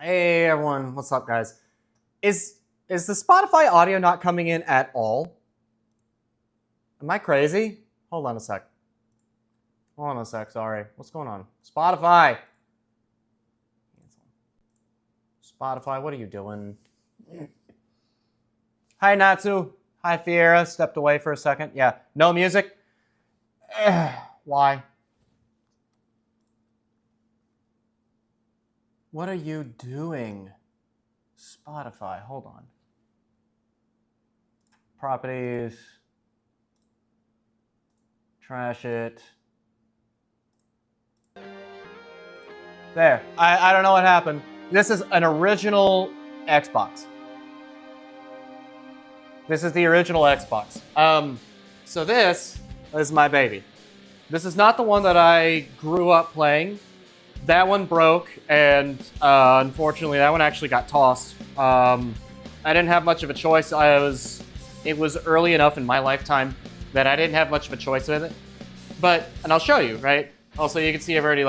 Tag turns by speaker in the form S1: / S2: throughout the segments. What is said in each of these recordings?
S1: Hey everyone, what's up, guys? Is the Spotify audio not coming in at all? Am I crazy? Hold on a sec. Sorry. What's going on? Spotify! Spotify, what are you doing? Hi, Natsu. Hi, Fiera. Stepped away for a second. Yeah, no music? Why? What are you doing? Spotify, hold on. Properties. Trash it. There. I don't know what happened. This is an original Xbox. This is the original Xbox. So this is my baby. This is not the one that I grew up playing. That one broke, and unfortunately, that one actually got tossed. I didn't have much of a choice. It was early enough in my lifetime that I didn't have much of a choice with it. And I'll show you, right? Also, you can see I've already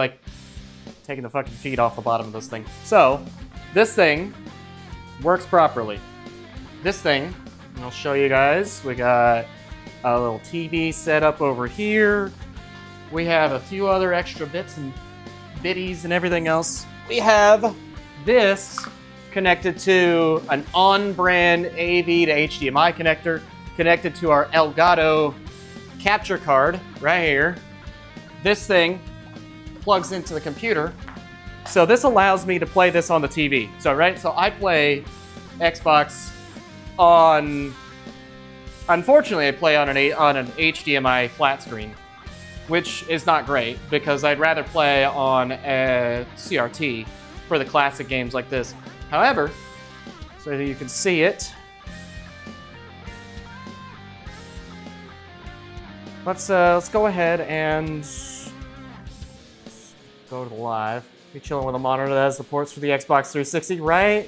S1: taken the fucking feet off the bottom of this thing. So, this thing works properly. This thing, and I'll show you guys. We got a little TV set up over here. We have a few other extra bits and bitties and everything else. We have this connected to an on-brand AV to HDMI connector, connected to our Elgato capture card right here. This thing plugs into the computer. So this allows me to play this on the TV. So I play Xbox on, unfortunately I play on an HDMI flat screen, which is not great because I'd rather play on a CRT for the classic games like this. However, so that you can see it, let's go ahead and go to the live. Be chilling with a monitor that has the ports for the Xbox 360, right?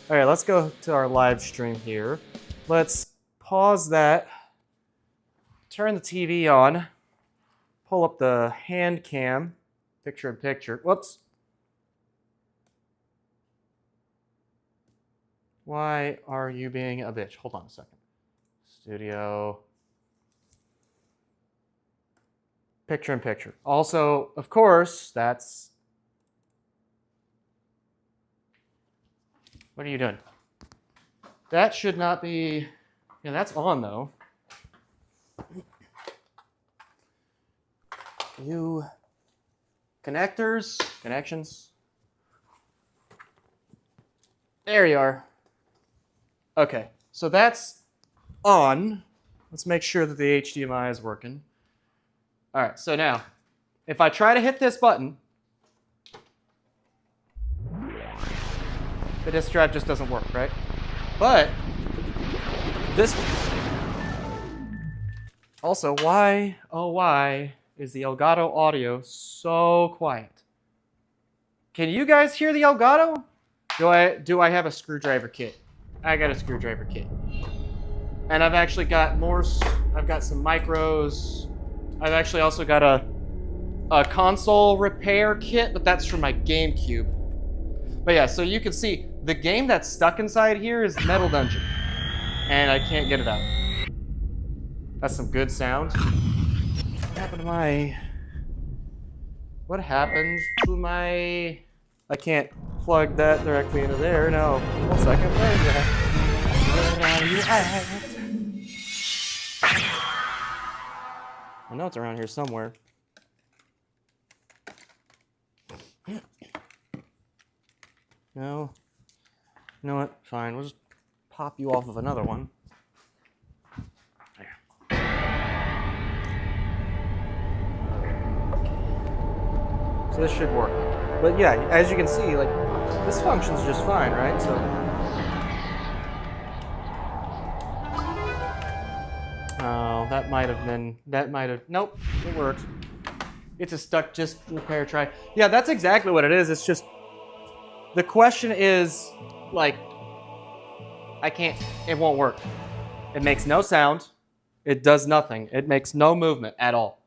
S1: All right, let's go to our live stream here. Let's pause that, turn the TV on, pull up the hand cam, picture-in-picture. Whoops. Why are you being a bitch? Hold on a second. Studio. Picture-in-picture. Also, of course, that's... What are you doing? That should not be... Yeah, that's on, though. You connections. There you are. Okay, so that's on. Let's make sure that the HDMI is working. All right, so now, if I try to hit this button, the disk drive just doesn't work, right? But this also, why, oh why, is the Elgato audio so quiet? Can you guys hear the Elgato? Do I have a screwdriver kit? I got a screwdriver kit. And I've actually got more, I've got some micros. I've actually also got a console repair kit, but that's for my GameCube. But yeah, so you can see, the game that's stuck inside here is Metal Dungeon. And I can't get it out. That's some good sound. What happened to my... I can't plug that directly into there. No. 1 second. Where are you at? I know it's around here somewhere. No. You know what? Fine. We'll just pop you off of another one. There. So this should work. But yeah, as you can see, this functions just fine, right? So. Oh, that might have, nope, it worked. It's a stuck just repair try. Yeah, that's exactly what it is. It's just, the question is, it won't work. It makes no sound. It does nothing. It makes no movement at all.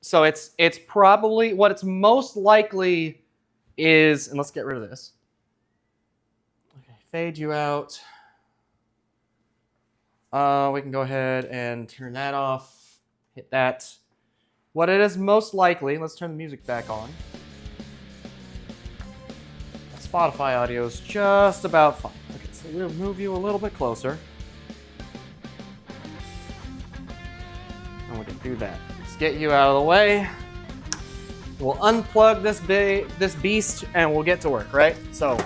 S1: So it's probably, what it's most likely is, and let's get rid of this. Okay, fade you out. We can go ahead and turn that off. Hit that. What it is most likely, let's turn the music back on. Spotify audio is just about fine. Okay, so we'll move you a little bit closer. And we can do that. Let's get you out of the way. We'll unplug this beast and we'll get to work, right? So,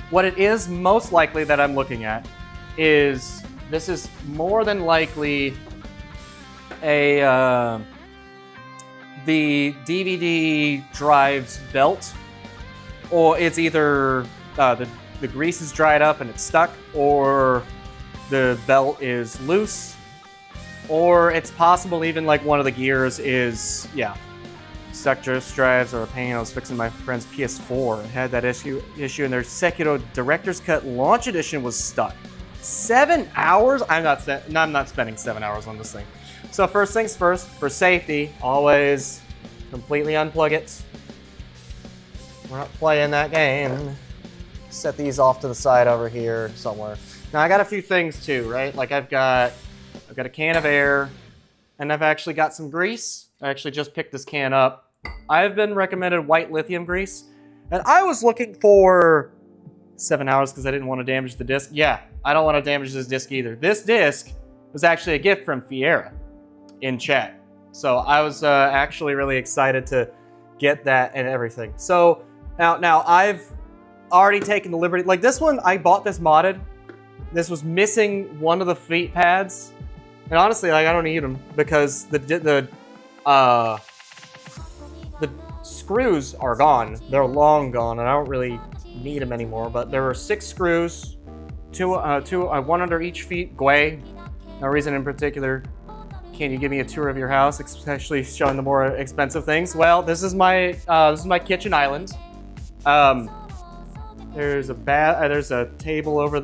S1: what it is most likely that I'm looking at is this is more than likely the DVD drive's belt, or it's either the grease is dried up and it's stuck, or the belt is loose, or it's possible even like one of the gears is, yeah, stuck disk drives are a pain. I was fixing my friend's PS4 and had that issue and their Sekiro Director's Cut Launch Edition was stuck. 7 hours? I'm not spending 7 hours on this thing. So first things first, for safety, always completely unplug it. We're not playing that game. Set these off to the side over here somewhere. Now I got a few things too, right? Like I've got a can of air, and I've actually got some grease. I actually just picked this can up. I've been recommended white lithium grease, and I was looking for 7 hours because I didn't want to damage the disc. Yeah, I don't want to damage this disc either. This disc was actually a gift from Fiera in chat. So I was actually really excited to get that and everything. So now I've already taken the liberty. Like this one, I bought this modded. This was missing one of the feet pads. And honestly, like I don't need them because the screws are gone. They're long gone, and I don't really need them anymore. But there were 6 screws, one under each feet. Gwei, no reason in particular. Can you give me a tour of your house, especially showing the more expensive things? Well, this is my kitchen island. There's a table over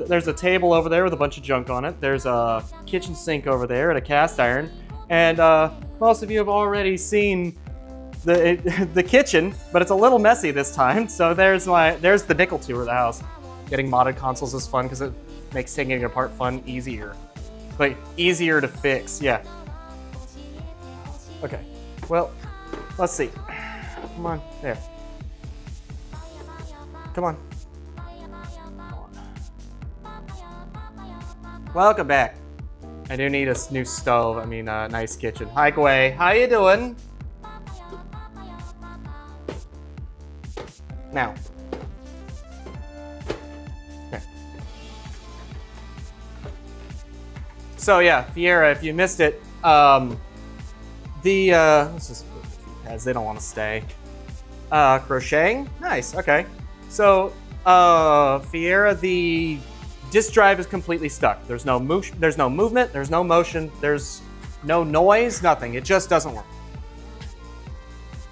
S1: there with a bunch of junk on it. There's a kitchen sink over there and a cast iron. And most of you have already seen the kitchen, but it's a little messy this time. So there's the nickel tour of the house. Getting modded consoles is fun because it makes taking it apart fun, easier. Like easier to fix, yeah. Okay, well, let's see. Come on, there. Come on. Welcome back. I do need a new stove. I mean, a nice kitchen. Hi, Gwei. How you doing? Now. Okay. So yeah, Fiera, if you missed it, let's just put the feet pads. They don't want to stay. Crocheting. Nice. Okay. So, Fiera, the disk drive is completely stuck. There's no movement. There's no motion. There's no noise. Nothing. It just doesn't work.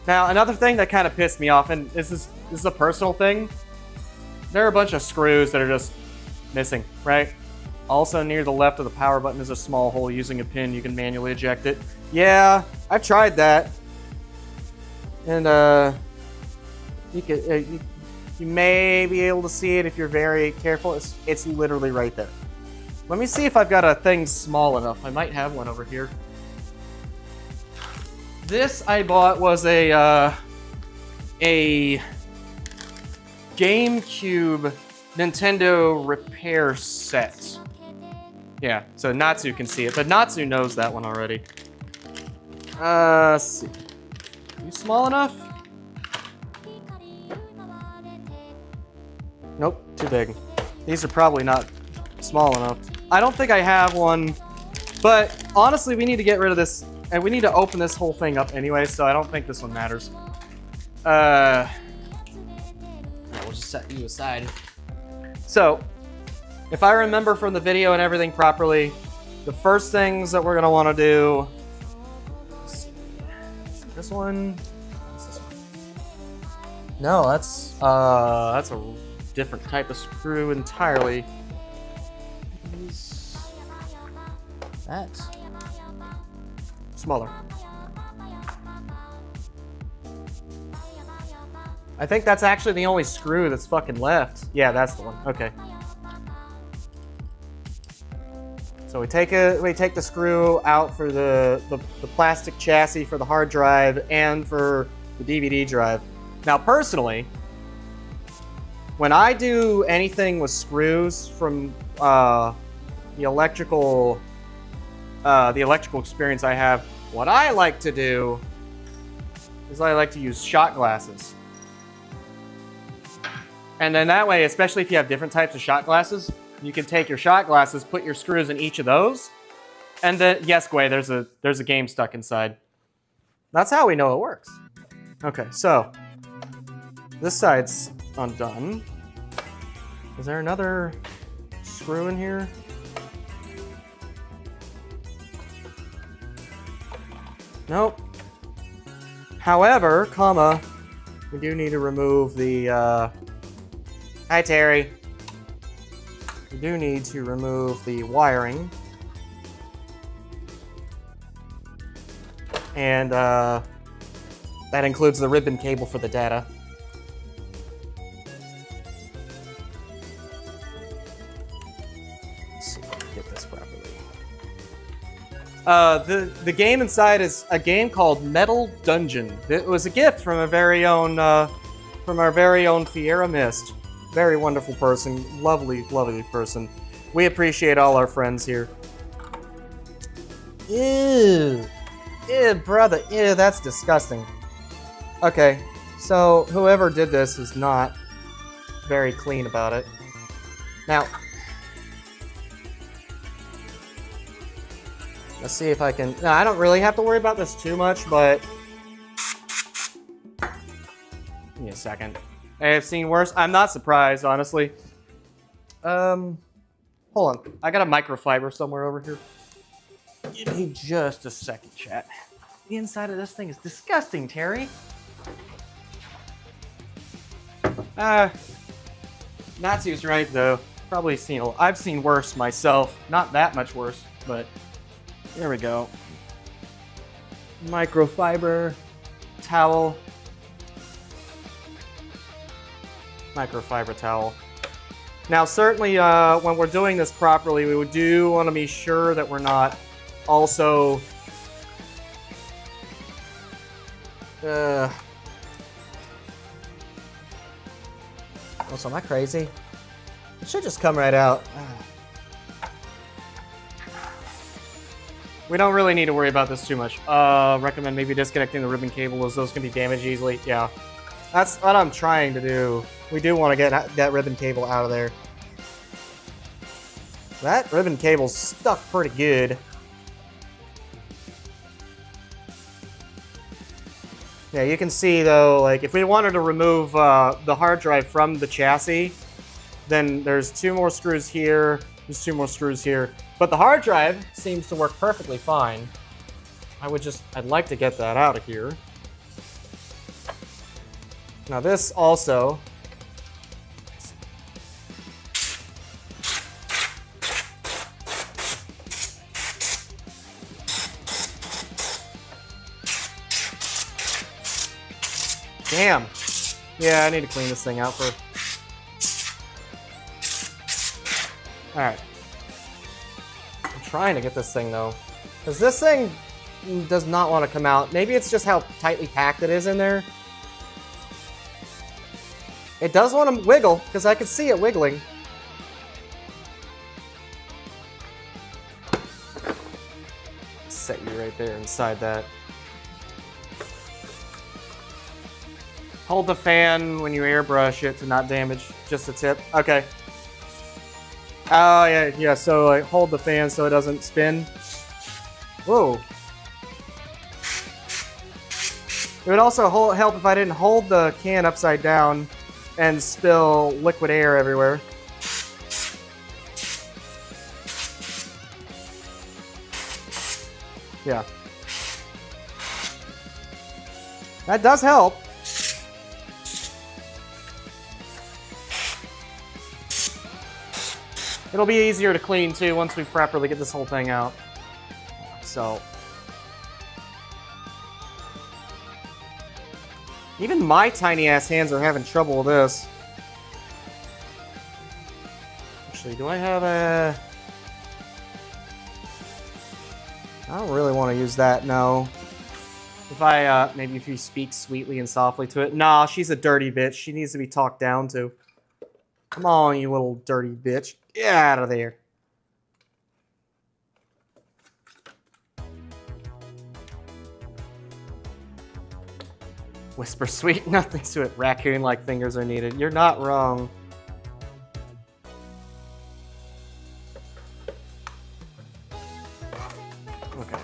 S1: Now, another thing that kind of pissed me off, and this is a personal thing. There are a bunch of screws that are just missing, right? Also, near the left of the power button is a small hole. Using a pin, you can manually eject it. Yeah, I've tried that, and you may be able to see it if you're very careful. It's literally right there. Let me see if I've got a thing small enough. I might have one over here. This I bought was a GameCube Nintendo repair set. Yeah, so Natsu can see it, but Natsu knows that one already. Let's see. Are you small enough? Nope, too big. These are probably not small enough. I don't think I have one, but honestly, we need to get rid of this, and we need to open this whole thing up anyway, so I don't think this one matters. Yeah, we'll just set you aside. So, if I remember from the video and everything properly, the first things that we're gonna want to do. Let's see. This one. What's this one? No, that's a different type of screw entirely. Is that smaller? I think that's actually the only screw that's fucking left. Yeah, that's the one. Okay. So we take the screw out for the plastic chassis for the hard drive and for the DVD drive. Now, personally, when I do anything with screws from the electrical experience I have, what I like to do is I like to use shot glasses. And then that way, especially if you have different types of shot glasses, you can take your shot glasses, put your screws in each of those, and then, yes, Gway, there's a game stuck inside. That's how we know it works. Okay, so this side's undone. Is there another screw in here? Nope. However, we do need to remove the, hi Terry. We do need to remove the wiring. And that includes the ribbon cable for the data. Let's see if I can get this properly. The game inside is a game called Metal Dungeon. It was a gift from our very own Fiera Mist. Very wonderful person, lovely, lovely person. We appreciate all our friends here. Ew, brother, ew, that's disgusting. Okay, so whoever did this is not very clean about it. Now, let's see if I can. No, I don't really have to worry about this too much, but give me a second. I've seen worse. I'm not surprised, honestly. Hold on. I got a microfiber somewhere over here. Give me just a second, chat. The inside of this thing is disgusting, Terry. Natsu's right, though. Probably I've seen worse myself. Not that much worse, but there we go. Microfiber towel. Microfiber towel. Now, certainly, when we're doing this properly, we do want to be sure that we're not also also, am I crazy? It should just come right out. We don't really need to worry about this too much. Recommend maybe disconnecting the ribbon cable, as those can be damaged easily. Yeah, that's what I'm trying to do. We do want to get that ribbon cable out of there. That ribbon cable's stuck pretty good. Yeah, you can see though, like if we wanted to remove the hard drive from the chassis, then there's 2 more screws here, there's 2 more screws here. But the hard drive seems to work perfectly fine. I'd like to get that out of here. Now this also, damn. Yeah, I need to clean this thing out first. Alright. I'm trying to get this thing though. Because this thing does not want to come out. Maybe it's just how tightly packed it is in there. It does want to wiggle, because I can see it wiggling. Set you right there inside that. Hold the fan when you airbrush it to not damage just the tip. Okay. Oh, yeah, so like, hold the fan so it doesn't spin. Whoa. It would also help if I didn't hold the can upside down and spill liquid air everywhere. Yeah. That does help. It'll be easier to clean too once we properly get this whole thing out. So. Even my tiny ass hands are having trouble with this. Actually, do I have a... I don't really want to use that, no. If I, maybe if you speak sweetly and softly to it. Nah, she's a dirty bitch. She needs to be talked down to. Come on, you little dirty bitch. Get out of there. Whisper sweet, nothing to it. Raccoon-like fingers are needed. You're not wrong. Okay.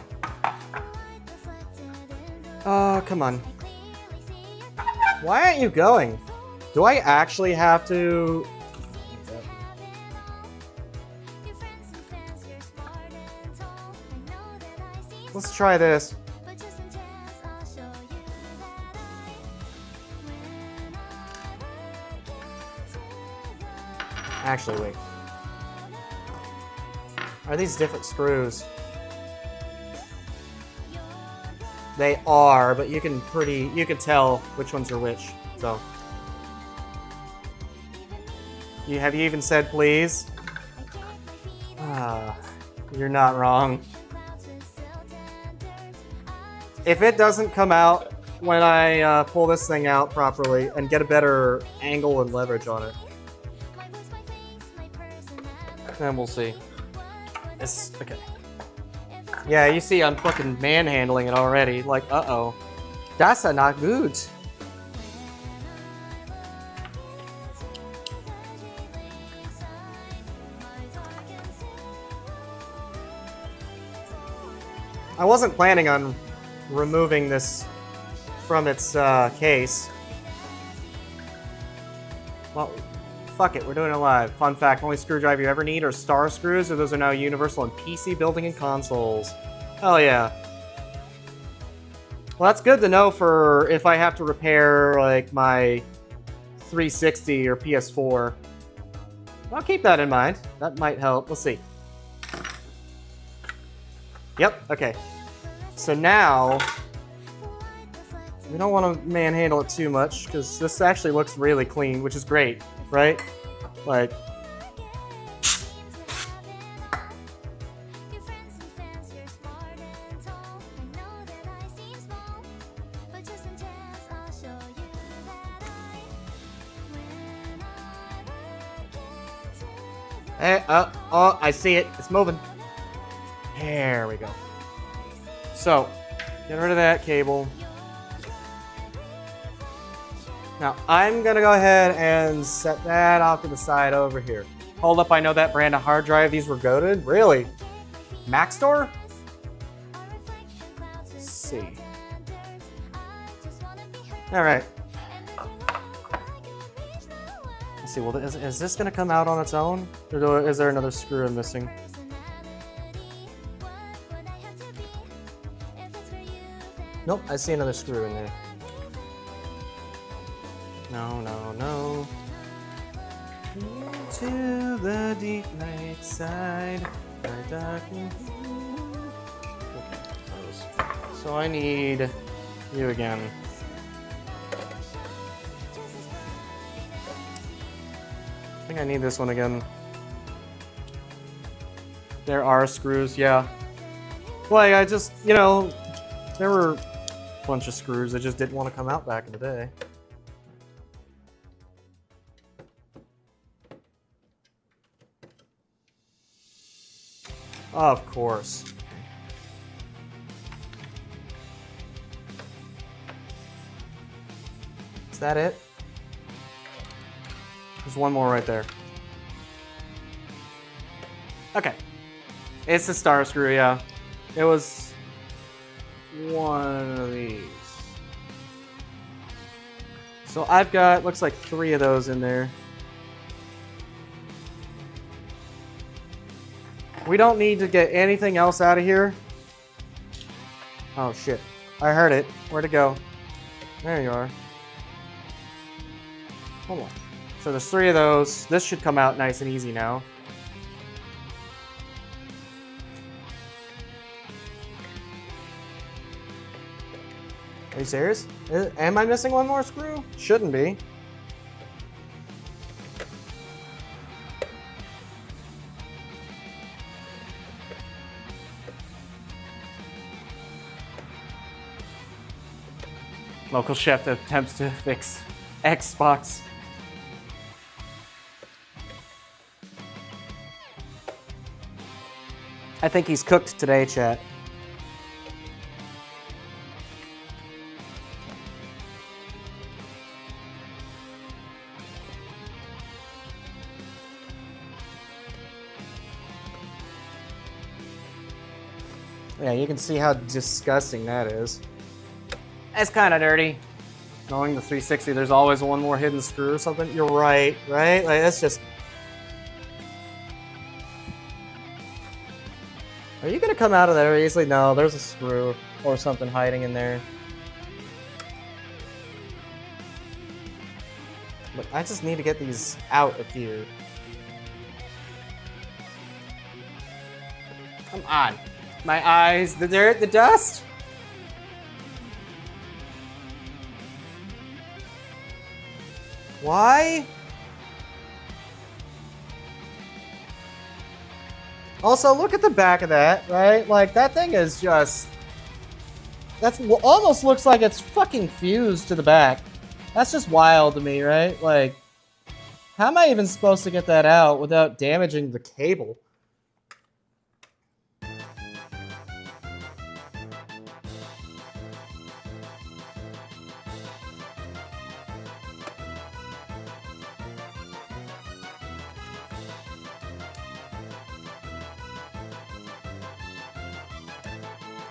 S1: Oh, come on. Why aren't you going? Do I actually have to... Let's try this. Actually, wait. Are these different screws? They are, but you can tell which ones are which, so. Have you even said please? Ah, you're not wrong. If it doesn't come out when I pull this thing out properly and get a better angle and leverage on it, then we'll see. It's okay. Yeah, you see I'm fucking manhandling it already. Like, uh-oh. That's not good. I wasn't planning on removing this from its case. Well, fuck it, we're doing it live. Fun fact, only screwdriver you ever need are star screws, or those are now universal in PC building and consoles. Hell yeah. Well, that's good to know for if I have to repair, like, my 360 or PS4. I'll keep that in mind. That might help. Let's see. Yep, okay. So now, we don't want to manhandle it too much, because this actually looks really clean, which is great, right? Like... Hey, oh, I see it. It's moving. There we go. So, get rid of that cable. Now, I'm gonna go ahead and set that off to the side over here. Hold up, I know that brand of hard drive. These were goated? Really? Mac Store? Let's see. All right. Let's see, well, is this gonna come out on its own? Or is there another screw I'm missing? Nope, I see another screw in there. No, no, no. Into the deep night side. Okay, so I need you again. I think I need this one again. There are screws, yeah. Like, I just, you know, there were a bunch of screws that just didn't want to come out back in the day. Of course. Is that it? There's one more right there. Okay. It's the star screw, yeah. It was one of these. So I've got, looks like 3 of those in there. We don't need to get anything else out of here. Oh shit. I heard it. Where'd it go? There you are. Hold on. So there's 3 of those. This should come out nice and easy now. Are you serious? Am I missing one more screw? Shouldn't be. Local chef attempts to fix Xbox. I think he's cooked today, chat. Yeah, you can see how disgusting that is. It's kind of dirty. Knowing the 360, there's always one more hidden screw or something. You're right, right? Like, that's just... Are you gonna come out of there easily? No, there's a screw or something hiding in there. But I just need to get these out of here. Come on. My eyes, the dirt, the dust. Why? Also, look at the back of that, right? Like, that thing is just... That's almost looks like it's fucking fused to the back. That's just wild to me, right? Like, how am I even supposed to get that out without damaging the cable?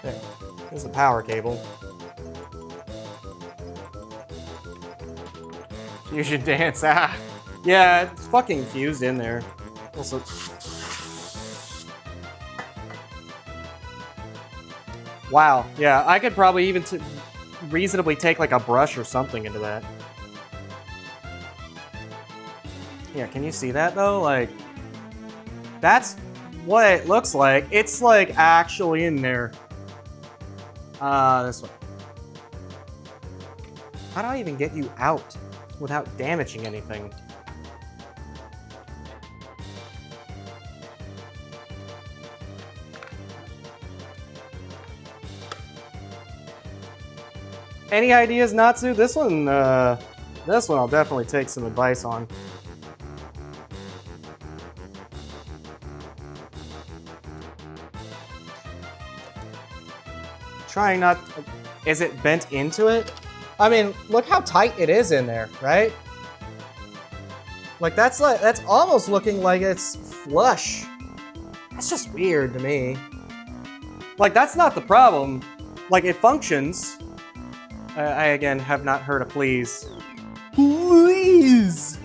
S1: There. There's the power cable. Fusion dance, ah. Yeah, it's fucking fused in there. Also... Wow, yeah, I could probably even reasonably take like a brush or something into that. Yeah, can you see that though? Like, that's what it looks like. It's like actually in there. This way. How do I even get you out without damaging anything? Any ideas, Natsu? This one I'll definitely take some advice on. Trying not... Is it bent into it? I mean, look how tight it is in there, right? Like, that's almost looking like it's flush. That's just weird to me. Like, that's not the problem. Like, it functions. I, again, have not heard a please. Please!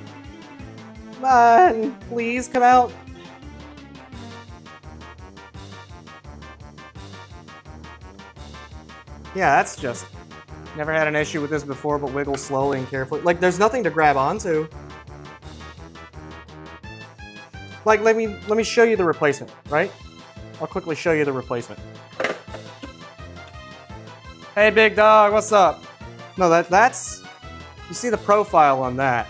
S1: Come on, please come out. Yeah, that's just... Never had an issue with this before, but wiggle slowly and carefully. Like, there's nothing to grab onto. Like, let me show you the replacement, right? I'll quickly show you the replacement. Hey, big dog, what's up? No, that's... You see the profile on that.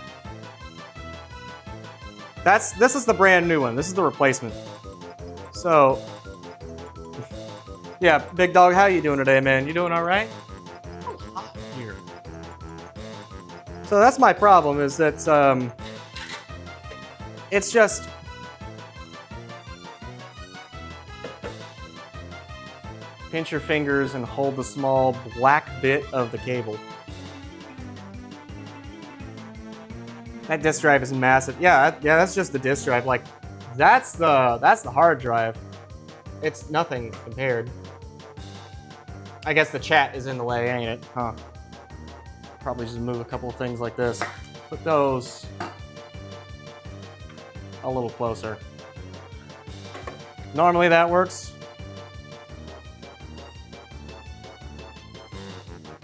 S1: This is the brand new one. This is the replacement. So... Yeah, big dog, how you doing today, man? You doing all right? Here. So that's my problem, is that it's just... Pinch your fingers and hold the small black bit of the cable. That disk drive is massive. Yeah, that's just the disk drive. Like, that's the hard drive. It's nothing compared. I guess the chat is in the way, ain't it? Huh. Probably just move a couple of things like this. Put those a little closer. Normally that works.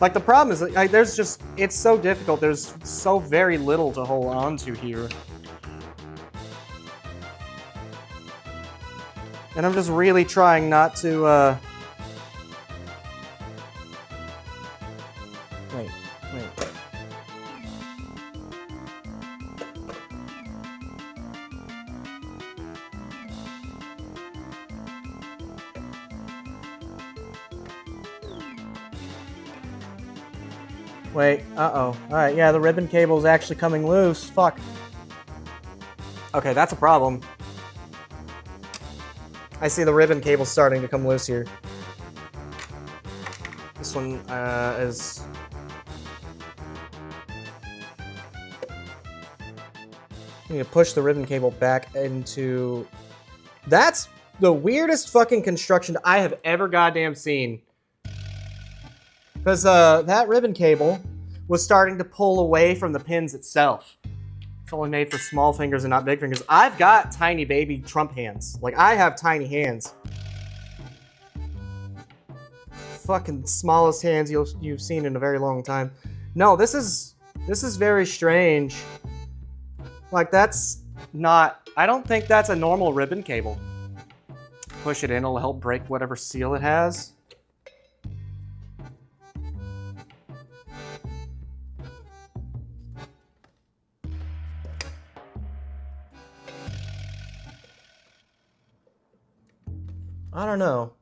S1: Like, the problem is, like, there's just, it's so difficult. There's so very little to hold on to here. And I'm just really trying not to, Wait. Wait, uh-oh. Alright, yeah, the ribbon cable is actually coming loose. Fuck. Okay, that's a problem. I see the ribbon cable starting to come loose here. This one is... I need to push the ribbon cable back into... That's the weirdest fucking construction I have ever goddamn seen. Because that ribbon cable was starting to pull away from the pins itself. It's only made for small fingers and not big fingers. I've got tiny baby Trump hands. Like, I have tiny hands. Fucking smallest hands you've seen in a very long time. No, this is very strange. Like, that's not... I don't think that's a normal ribbon cable. Push it in, it'll help break whatever seal it has. I don't know.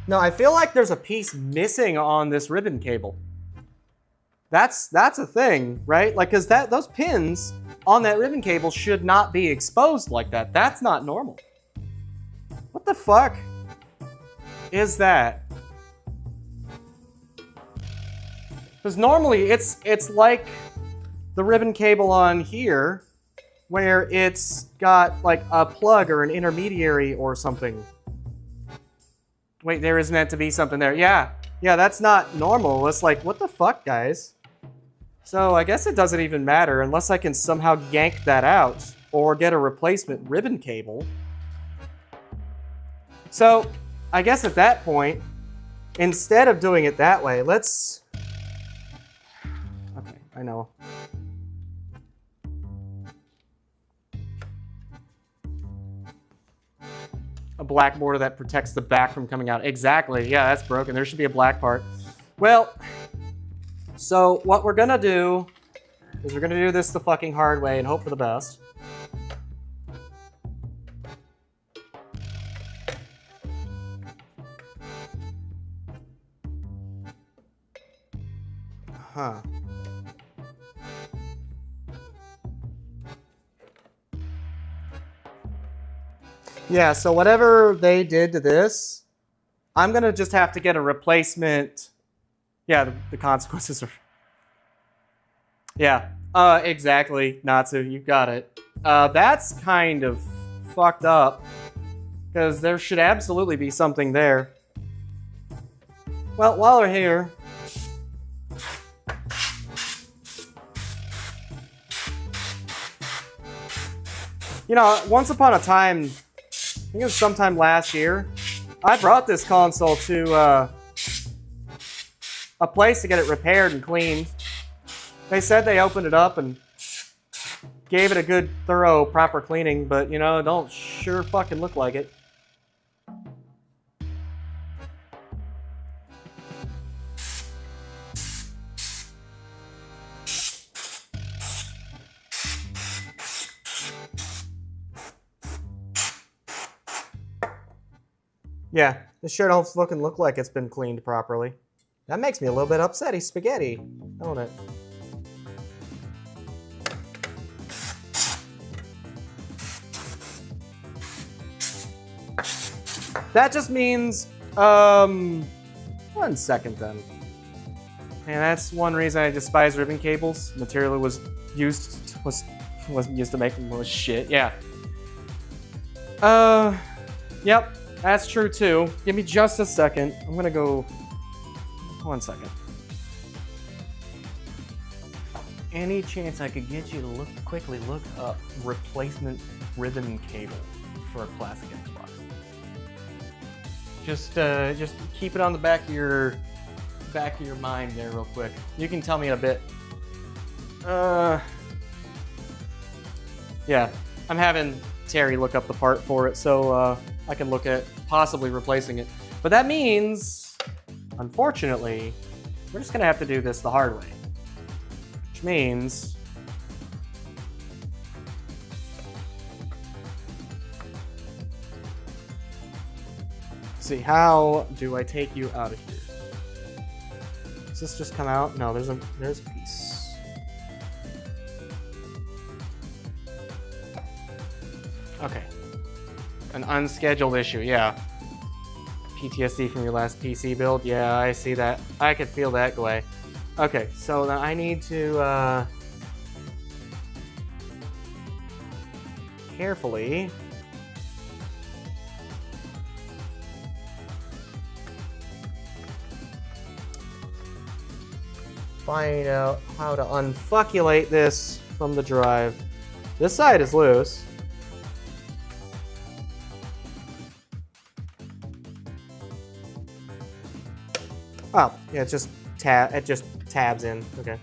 S1: No, I feel like there's a piece missing on this ribbon cable. That's a thing, right? Like, cause those pins on that ribbon cable should not be exposed like that. That's not normal. What the fuck is that? Because normally it's like the ribbon cable on here, where it's got like a plug or an intermediary or something. Wait, there is meant to be something there. Yeah, that's not normal. It's like, what the fuck, guys? So I guess it doesn't even matter unless I can somehow yank that out or get a replacement ribbon cable. So I guess at that point, instead of doing it that way, let's... Okay, I know. A black border that protects the back from coming out. Exactly, yeah, that's broken. There should be a black part. Well, so what we're gonna do is we're gonna do this the fucking hard way and hope for the best. Huh. Yeah, so whatever they did to this, I'm gonna just have to get a replacement. Yeah, the consequences are... Yeah, exactly, Natsu, you got it. That's kind of fucked up, because there should absolutely be something there. Well, while we're here... You know, once upon a time, I think it was sometime last year, I brought this console to a place to get it repaired and cleaned. They said they opened it up and gave it a good, thorough, proper cleaning, but, you know, it don't sure fucking look like it. Yeah, this sure don't fucking look like it's been cleaned properly. That makes me a little bit upsetty spaghetti, don't it? That just means, 1 second then. And that's one reason I despise ribbon cables. The material it was used to make them was shit, yeah. Yep. That's true too. Give me just a second. I'm gonna go... 1 second. Any chance I could get you to quickly look up replacement ribbon cable for a classic Xbox? Just keep it on the back of your mind there real quick. You can tell me in a bit. Yeah, I'm having Terry look up the part for it, so I can look at possibly replacing it. But that means, unfortunately, we're just gonna have to do this the hard way. Which means... Let's see, how do I take you out of here? Does this just come out? No, there's a piece. Okay. An unscheduled issue, yeah. PTSD from your last PC build? Yeah, I see that. I could feel that go away. Okay, so now I need to carefully find out how to unfuckulate this from the drive. This side is loose. Oh, yeah, it just tabs in. Okay.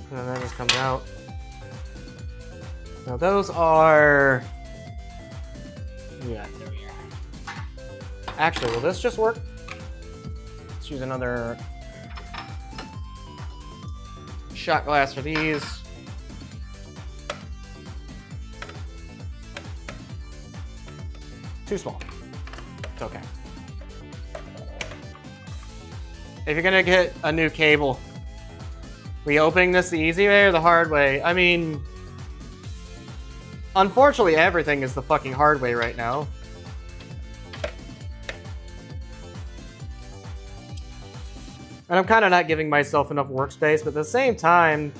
S1: And then that just comes out. Now those are... Yeah, there we are. Actually, will this just work? Let's use another shot glass for these. Too small. It's okay. If you're gonna get a new cable, we opening this the easy way or the hard way? I mean, unfortunately, everything is the fucking hard way right now. And I'm kind of not giving myself enough workspace, but at the same time,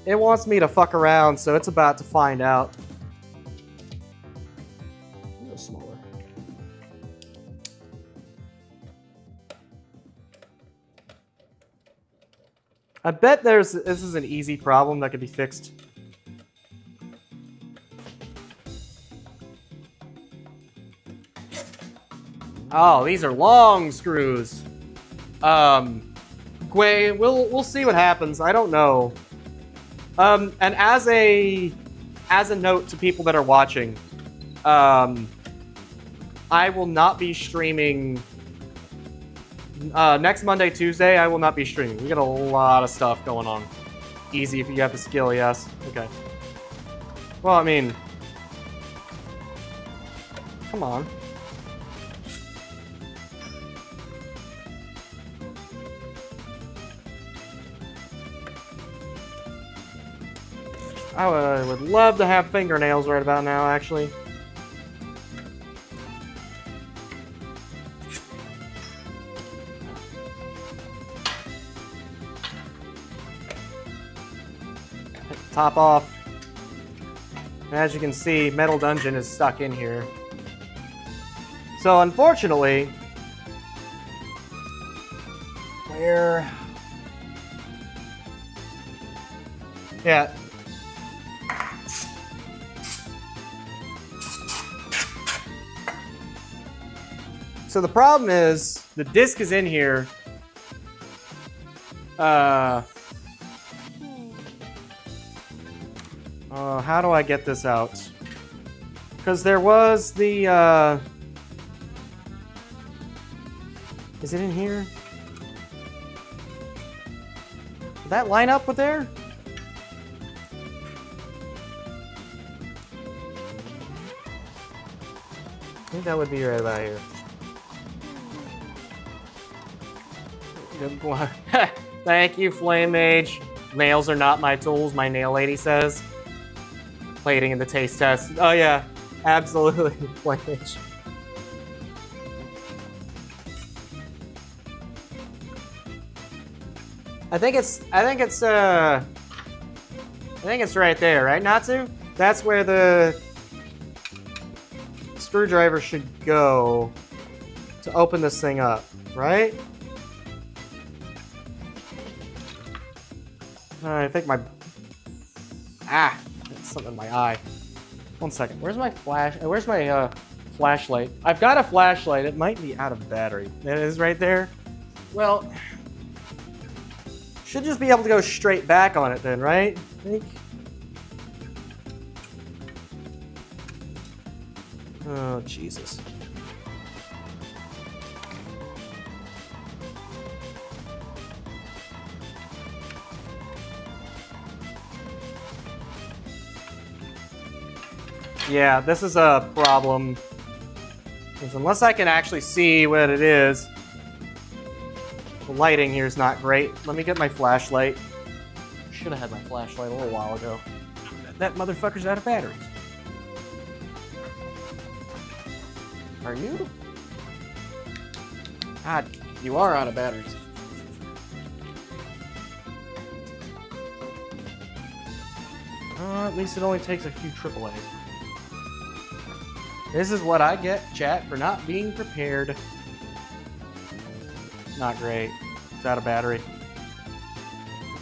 S1: it wants me to fuck around, so it's about to find out. A little smaller. I bet this is an easy problem that could be fixed. Oh, these are long screws. Gwei, we'll see what happens. I don't know. And as a note to people that are watching, I will not be streaming next Monday, Tuesday. I will not be streaming. We got a lot of stuff going on. Easy if you have the skill, yes. Okay. Well, I mean, come on. I would love to have fingernails right about now, actually. Top off. And as you can see, Metal Dungeon is stuck in here. So unfortunately, where... Yeah. So the problem is, the disc is in here. How do I get this out? Because there was the, Is it in here? Did that line up with there? I think that would be right about here. Thank you, Flame Mage. Nails are not my tools, my nail lady says. Plating in the taste test. Oh yeah, absolutely, Flame Mage. I think it's right there, right, Natsu? That's where the screwdriver should go to open this thing up, right? I think my... Ah! That's something in my eye. 1 second. Where's my flashlight? I've got a flashlight. It might be out of battery. It is right there. Well... Should just be able to go straight back on it then, right? I think... Oh, Jesus. Yeah, this is a problem. Because unless I can actually see what it is, the lighting here is not great. Let me get my flashlight. Should have had my flashlight a little while ago. That motherfucker's out of batteries. Are you? God, you are out of batteries. At least it only takes a few AAAs. This is what I get, chat, for not being prepared. Not great. It's out of battery.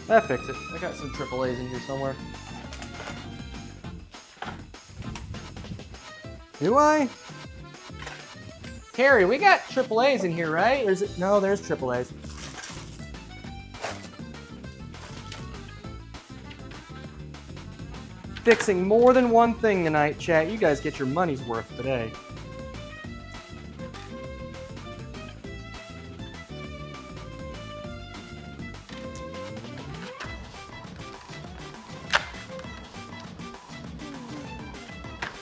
S1: That fixed it. I got some AAAs in here somewhere. Do I? Carrie, we got AAAs in here, right? Or is it? No, there's AAAs. Fixing more than one thing tonight, chat. You guys get your money's worth today.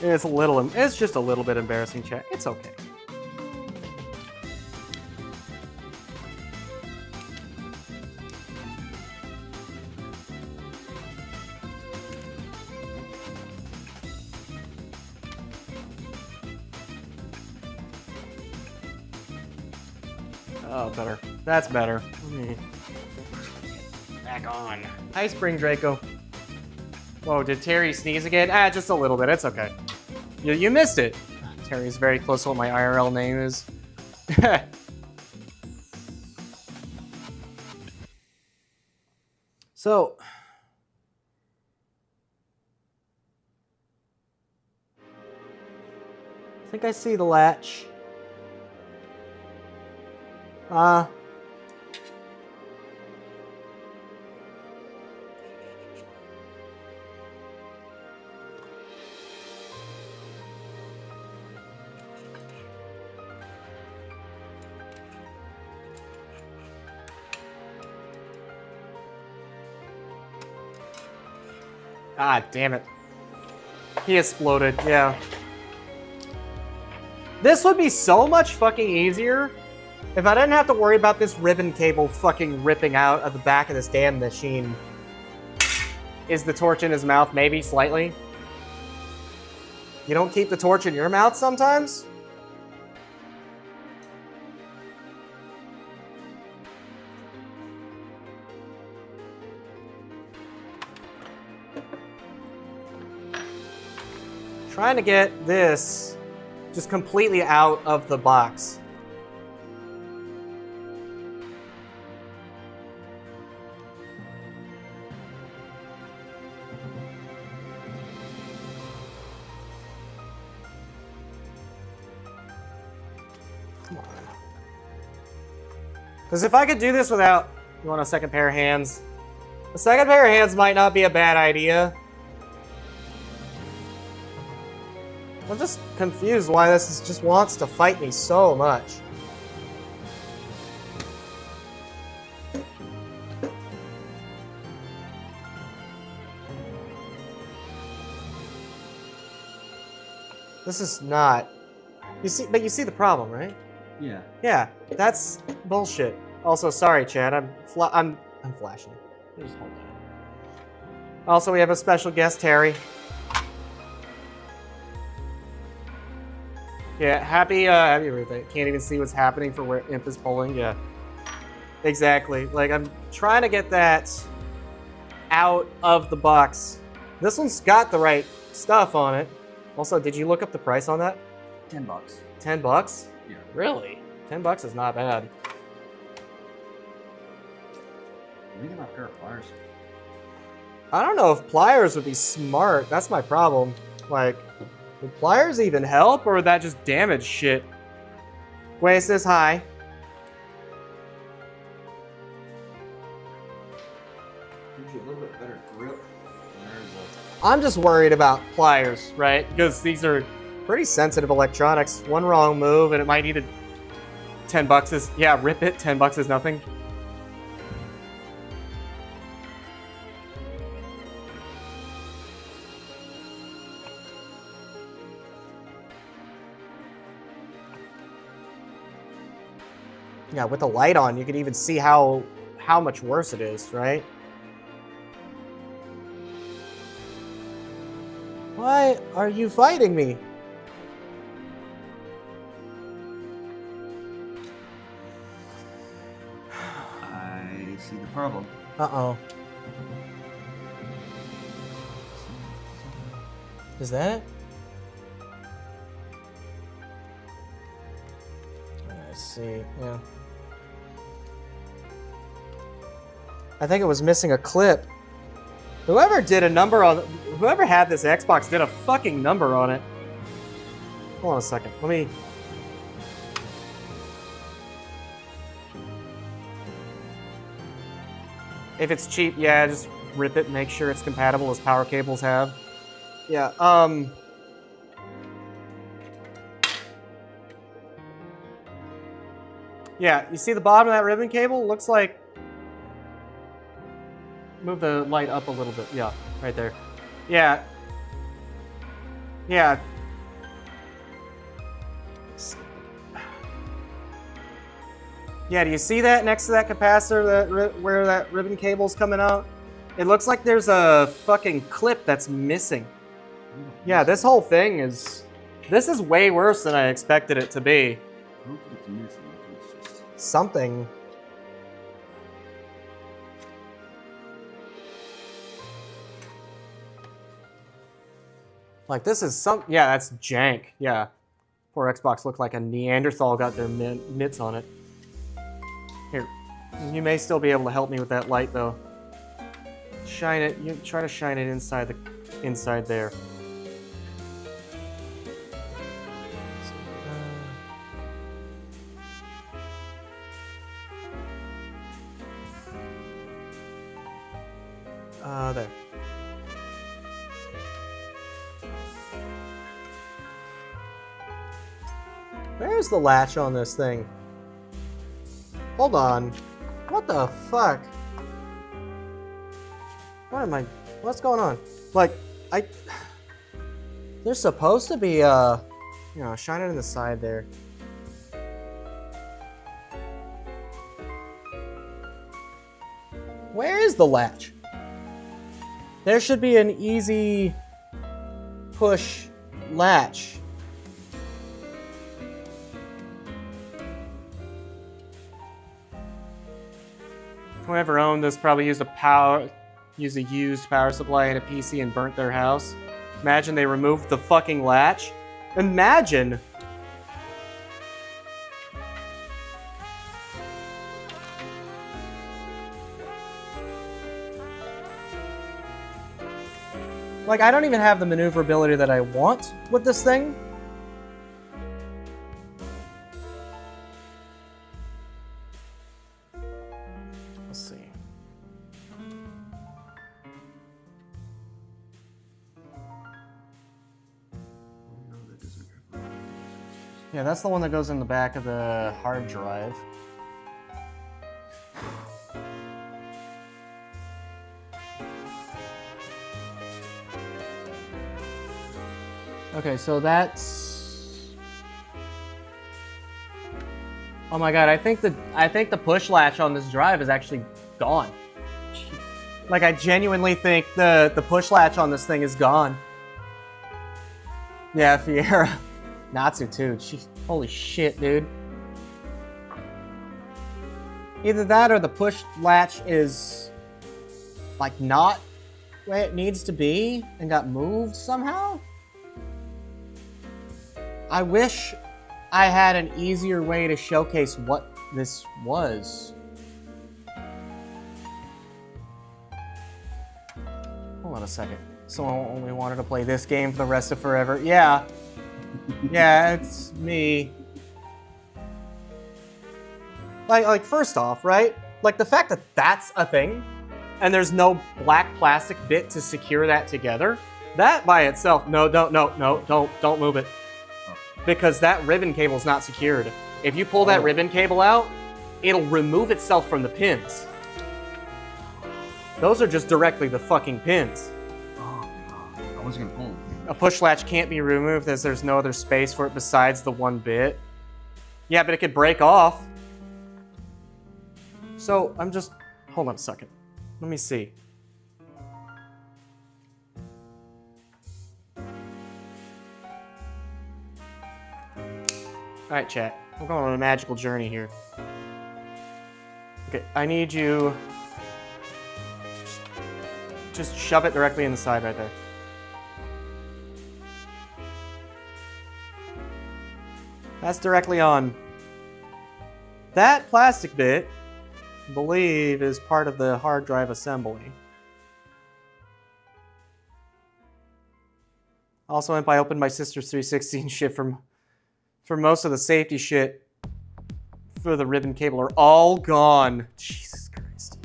S1: It's just a little bit embarrassing, chat. It's okay. Oh, better. That's better. Let me back on. Hi, Spring Draco. Whoa, did Terry sneeze again? Just a little bit. It's okay. You missed it. Terry's very close to what my IRL name is. So, I think I see the latch. Ah, damn it. He exploded, yeah. This would be so much fucking easier if I didn't have to worry about this ribbon cable fucking ripping out of the back of this damn machine. Is the torch in his mouth? Maybe, slightly. You don't keep the torch in your mouth sometimes? Trying to get this just completely out of the box. Come on. Because if I could do this without... You want a second pair of hands? A second pair of hands might not be a bad idea. I'm just confused why this just wants to fight me so much. This is not... You see the problem, right?
S2: Yeah.
S1: Yeah, that's bullshit. Also, sorry, Chad. I'm flashing. Just hold on. Also, we have a special guest, Terry. Yeah, happy birthday. Can't even see what's happening for where Imp is pulling. Yeah, exactly. Like, I'm trying to get that out of the box. This one's got the right stuff on it. Also, did you look up the price on that?
S2: $10.
S1: 10 bucks?
S2: Yeah.
S1: Really? 10 bucks is not bad.
S2: Let me get my pair of pliers.
S1: I don't know if pliers would be smart. That's my problem. Like, would pliers even help, or would that just damage shit? Gway says hi.
S2: Gives you a little bit better grip.
S1: I'm just worried about pliers, right? Because these are pretty sensitive electronics. One wrong move and it might need a $10 is, yeah, rip it. $10 is nothing. Yeah, with the light on, you can even see how much worse it is, right? Why are you fighting me?
S2: I see the problem.
S1: Uh-oh. Is that it? I see, yeah. I think it was missing a clip. Whoever did a number on... Whoever had this Xbox did a fucking number on it. Hold on a second. Let me... If it's cheap, yeah, just rip it and make sure it's compatible as power cables have. Yeah, yeah, you see the bottom of that ribbon cable? Looks like... Move the light up a little bit. Yeah, right there. Yeah. Yeah. Yeah, do you see that next to that capacitor where that ribbon cable's coming out? It looks like there's a fucking clip that's missing. Yeah, this whole thing is... This is way worse than I expected it to be.
S2: I don't think it's missing. I think it's just...
S1: Something. Like, this is some... Yeah, that's jank. Yeah. Poor Xbox looked like a Neanderthal got their mitts on it. Here. You may still be able to help me with that light, though. Shine it. You try to shine it inside there. There. Where's the latch on this thing? Hold on. What the fuck? What's going on? Like, there's supposed to be, shine it in the side there. Where is the latch? There should be an easy push latch. Whoever owned this probably used a used power supply in a PC and burnt their house. Imagine they removed the fucking latch. Imagine! Like, I don't even have the maneuverability that I want with this thing. Let's see. Yeah, that's the one that goes in the back of the hard drive. Okay, so that's... Oh my god, I think the push latch on this drive is actually gone. Like, I genuinely think the push latch on this thing is gone. Yeah, Fiera. Natsu too. Jeez, holy shit, dude. Either that or the push latch is like not where it needs to be and got moved somehow. I wish I had an easier way to showcase what this was. Hold on a second. Someone only wanted to play this game for the rest of forever. Yeah. Yeah, it's me. Like, first off, right? Like, the fact that that's a thing, and there's no black plastic bit to secure that together, that by itself, don't move it. because that ribbon cable is not secured. If you pull that ribbon cable out, it'll remove itself from the pins. Those are just directly the fucking pins.
S2: Oh, God. I was gonna pull it.
S1: A push latch can't be removed as there's no other space for it besides the one bit. Yeah, but it could break off. So I'm just, hold on a second. Let me see. All right, chat. We're going on a magical journey here. Okay, I need you. Just shove it directly in the side right there. That's directly on. That plastic bit, I believe, is part of the hard drive assembly. Also, if I opened my sister's 316 shit for most of the safety shit for the ribbon cable are all gone. Jesus Christ.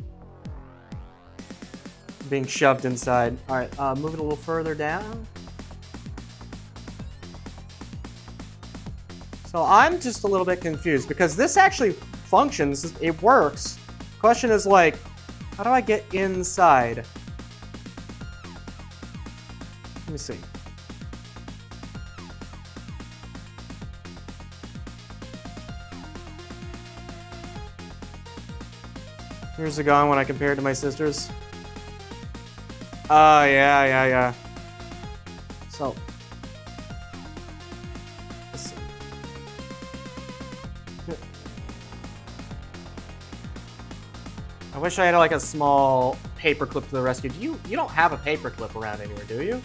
S1: Being shoved inside. All right, move it a little further down. So I'm just a little bit confused because this actually functions, it works. Question is like, how do I get inside? Let me see. Years ago when I compared to my sisters. Oh, yeah. So, let's see. I wish I had like a small paper clip to the rescue. You don't have a paper clip around anywhere, do you?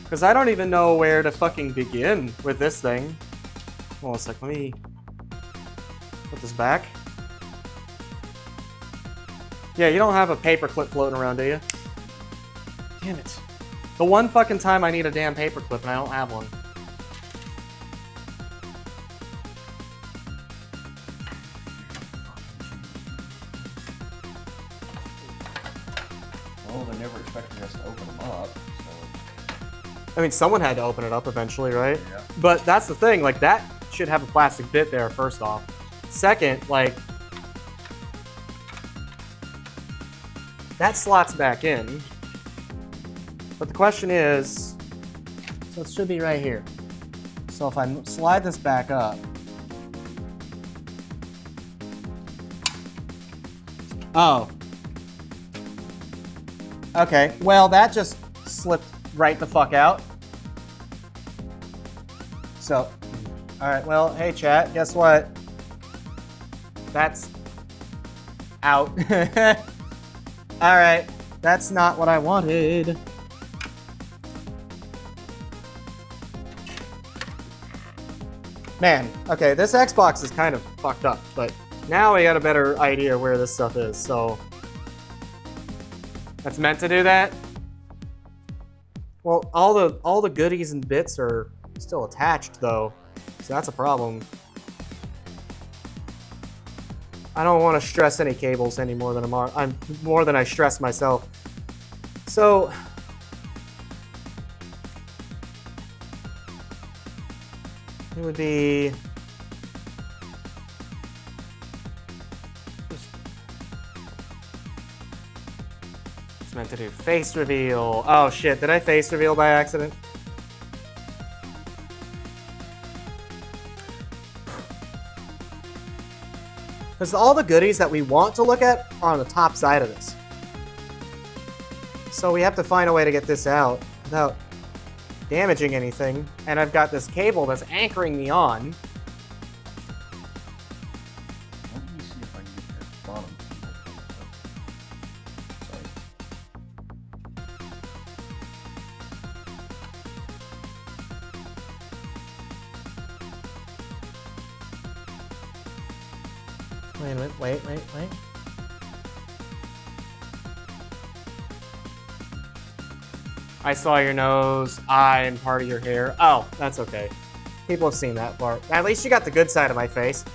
S1: Because I don't even know where to fucking begin with this thing. Well, it's like, let me put this back. Yeah, you don't have a paper clip floating around, do you? Damn it. The one fucking time I need a damn paper clip and I don't have one.
S2: Well, they're never expecting us to open them up, so...
S1: I mean, someone had to open it up eventually, right?
S2: Yeah.
S1: But that's the thing, like, that should have a plastic bit there, first off. Second, like, that slots back in. But the question is, so it should be right here. So if I slide this back up. Oh. Okay, well, that just slipped right the fuck out. So, all right, well, hey chat, guess what? That's out. All right, that's not what I wanted. Man, okay, this Xbox is kind of fucked up, but now I got a better idea where this stuff is, so. That's meant to do that? Well, all the goodies and bits are still attached though, so that's a problem. I don't want to stress any cables any more than I'm more than I stress myself. So it would be it's meant to do face reveal. Oh shit, did I face reveal by accident? Because all the goodies that we want to look at are on the top side of this. So we have to find a way to get this out without damaging anything. And I've got this cable that's anchoring me on.
S2: Let me see if I can get that bottom.
S1: Wait a minute, wait. I saw your nose, eye, and part of your hair. Oh, that's okay. People have seen that part. At least you got the good side of my face.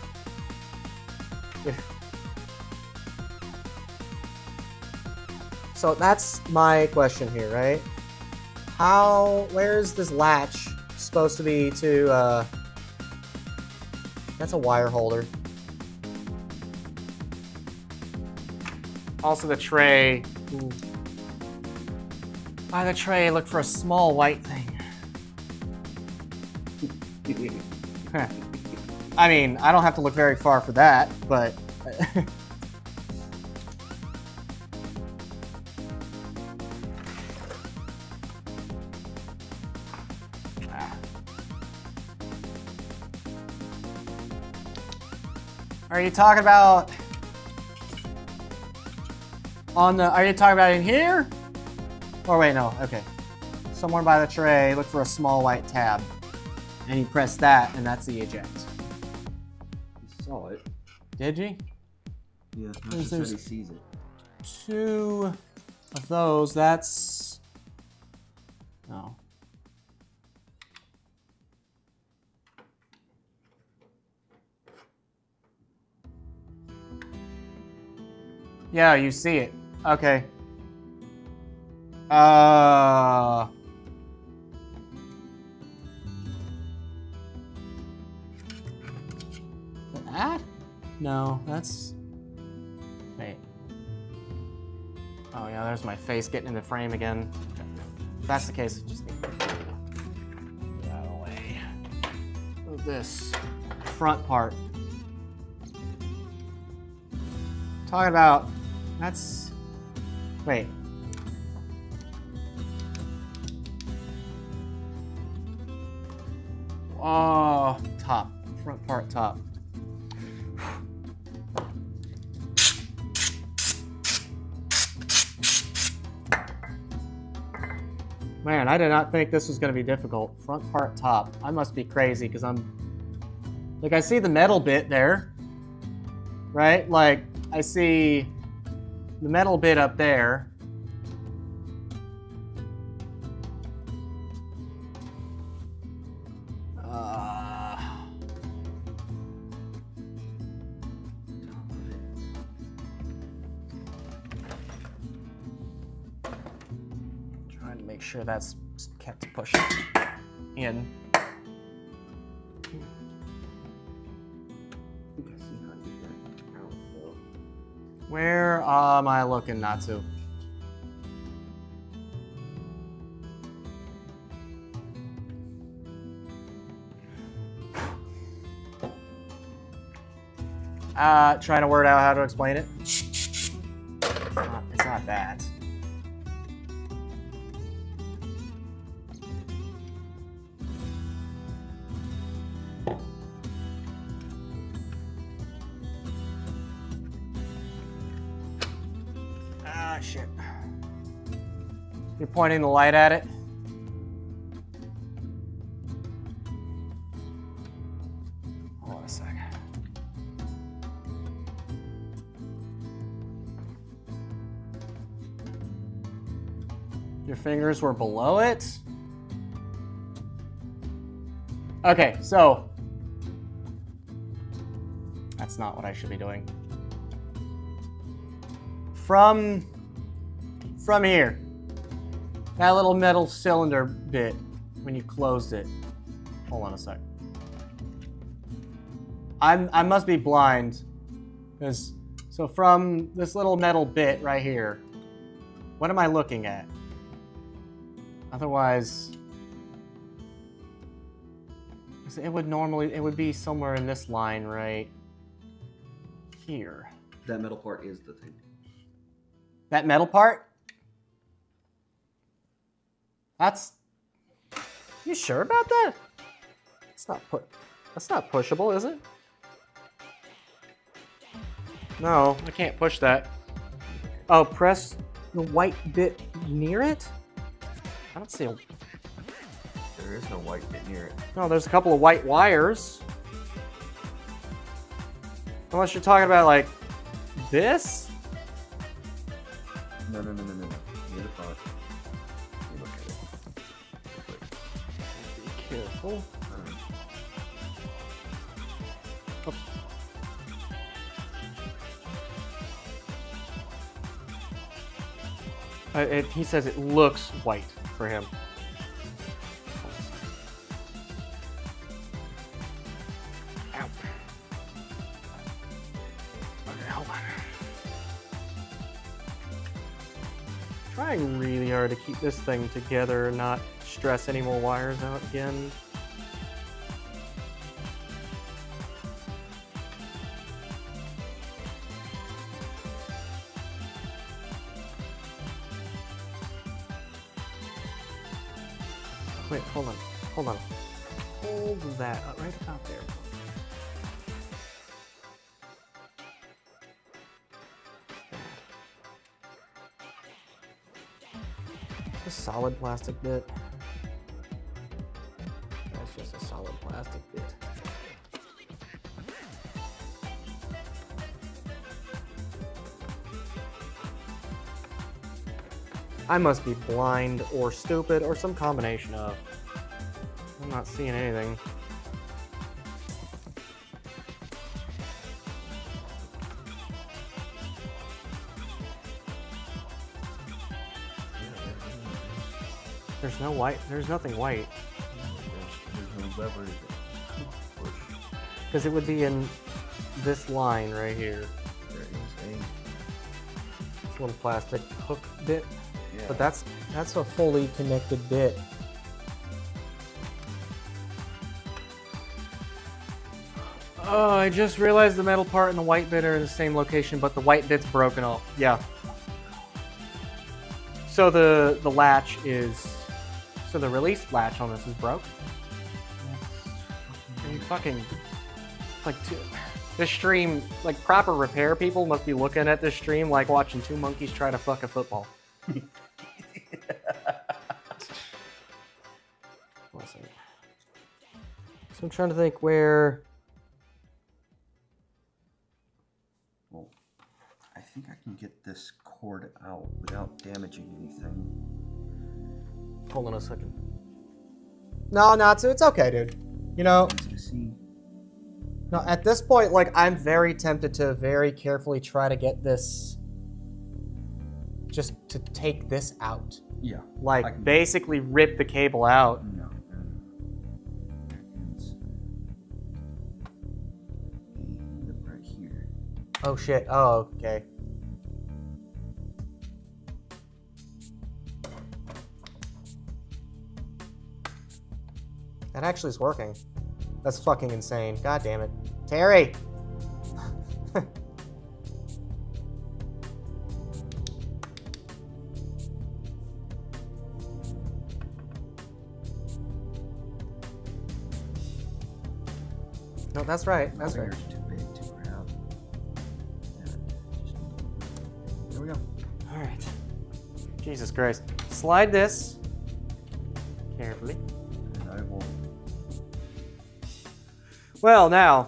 S1: So that's my question here, right? Where's this latch supposed to be to That's a wire holder. Also the tray. Ooh. By the tray, look for a small white thing. I mean, I don't have to look very far for that, but... Are you talking about are you talking about in here? Or wait, no, okay. Somewhere by the tray, look for a small white tab. And you press that, and that's the eject.
S2: You saw it.
S1: Did you?
S2: Yeah, he said he sees it.
S1: 2 of those, that's... No. Yeah, you see it. Okay. That? No, that's... Wait. Oh yeah, there's my face getting in the frame again. If that's the case, just need to get that out of the way. Move this front part. Talking about... That's... Wait. Oh, top. Front part top. Man, I did not think this was going to be difficult. Front part top. I must be crazy because I'm... Like, I see the metal bit there. Right? Like, I see the metal bit up there. Trying to make sure that's kept pushing in. Where am I looking not to? Trying to word out how to explain it. It's not that. Ah, shit. You're pointing the light at it? Hold on a second. Your fingers were below it? Okay, so that's not what I should be doing. From here, that little metal cylinder bit, when you closed it. Hold on a sec. I must be blind, because so from this little metal bit right here, what am I looking at? Otherwise, it would be somewhere in this line right here.
S2: That metal part is the thing.
S1: That metal part? That's... You sure about that? That's not pushable, is it? No, I can't push that. Oh, press the white bit near it? I don't see a...
S2: There is no white bit near it.
S1: No, there's a couple of white wires. Unless you're talking about, like, this?
S2: No. Near the front. You look at it.
S1: Be careful. Oops. He says it looks white for him. Ow. trying really hard to keep this thing together and not stress any more wires out again. Wait, hold on. Hold that up right about there. It's a solid plastic bit. That's just a solid plastic bit. I must be blind or stupid or some combination of. I'm not seeing anything. There's no white. There's nothing white.
S2: There's no lever to push.
S1: Because it would be in this line right here.
S2: There is
S1: This little plastic hook bit.
S2: yeah.
S1: But that's a fully connected bit. Oh, I just realized the metal part and the white bit are in the same location, but the white bit's broken off. Yeah. So the latch is... So the release latch on this is broke? Are you fucking... Like, this stream, like, proper repair people must be looking at this stream like watching two monkeys try to fuck a football. Listen. So I'm trying to think where...
S2: Well, I think I can get this cord out without damaging anything.
S1: Hold on a second. No, Natsu, it's okay, dude. You know,
S2: Easy to see.
S1: no, at this point, like, I'm very tempted to very carefully try to get this, just to take this out.
S2: Yeah.
S1: Like, basically rip the cable out.
S2: No. And right here.
S1: Oh, shit. Oh, okay. That actually is working. That's fucking insane. God damn it. Terry! No, that's right. That's right.
S2: Too big to grab. Yeah, just a little bit. There we go.
S1: All right. Jesus Christ. Slide this carefully.
S2: And I will.
S1: Well, now.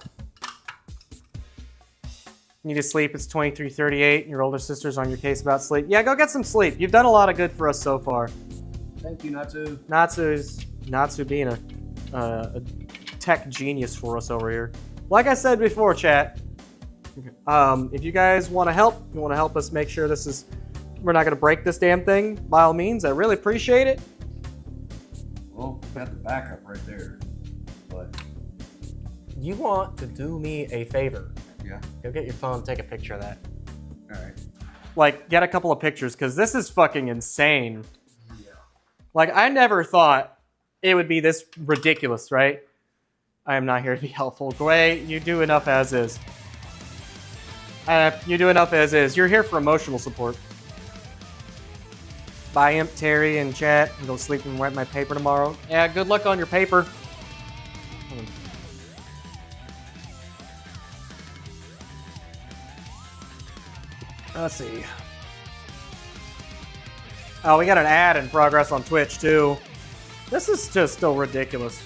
S1: You need to sleep. It's 23:38. Your older sister's on your case about sleep. Yeah, go get some sleep. You've done a lot of good for us so far.
S2: Thank you, Natsu.
S1: Natsu being a tech genius for us over here. Like I said before, chat. If you guys want to help, you want to help us make sure we're not going to break this damn thing. By all means, I really appreciate it.
S2: Well, we got the backup right there. But
S1: You want to do me a favor?
S2: yeah.
S1: Go get your phone and take a picture of that.
S2: All right.
S1: Like, get a couple of pictures, because this is fucking insane.
S2: Yeah.
S1: Like, I never thought it would be this ridiculous, right? I am not here to be helpful. Gwei, you do enough as is. You do enough as is. You're here for emotional support. Bye, Imp, Terry, and chat. I'm going to sleep and write my paper tomorrow. Yeah, good luck on your paper. Let's see. Oh, we got an ad in progress on Twitch, too. This is just still ridiculous.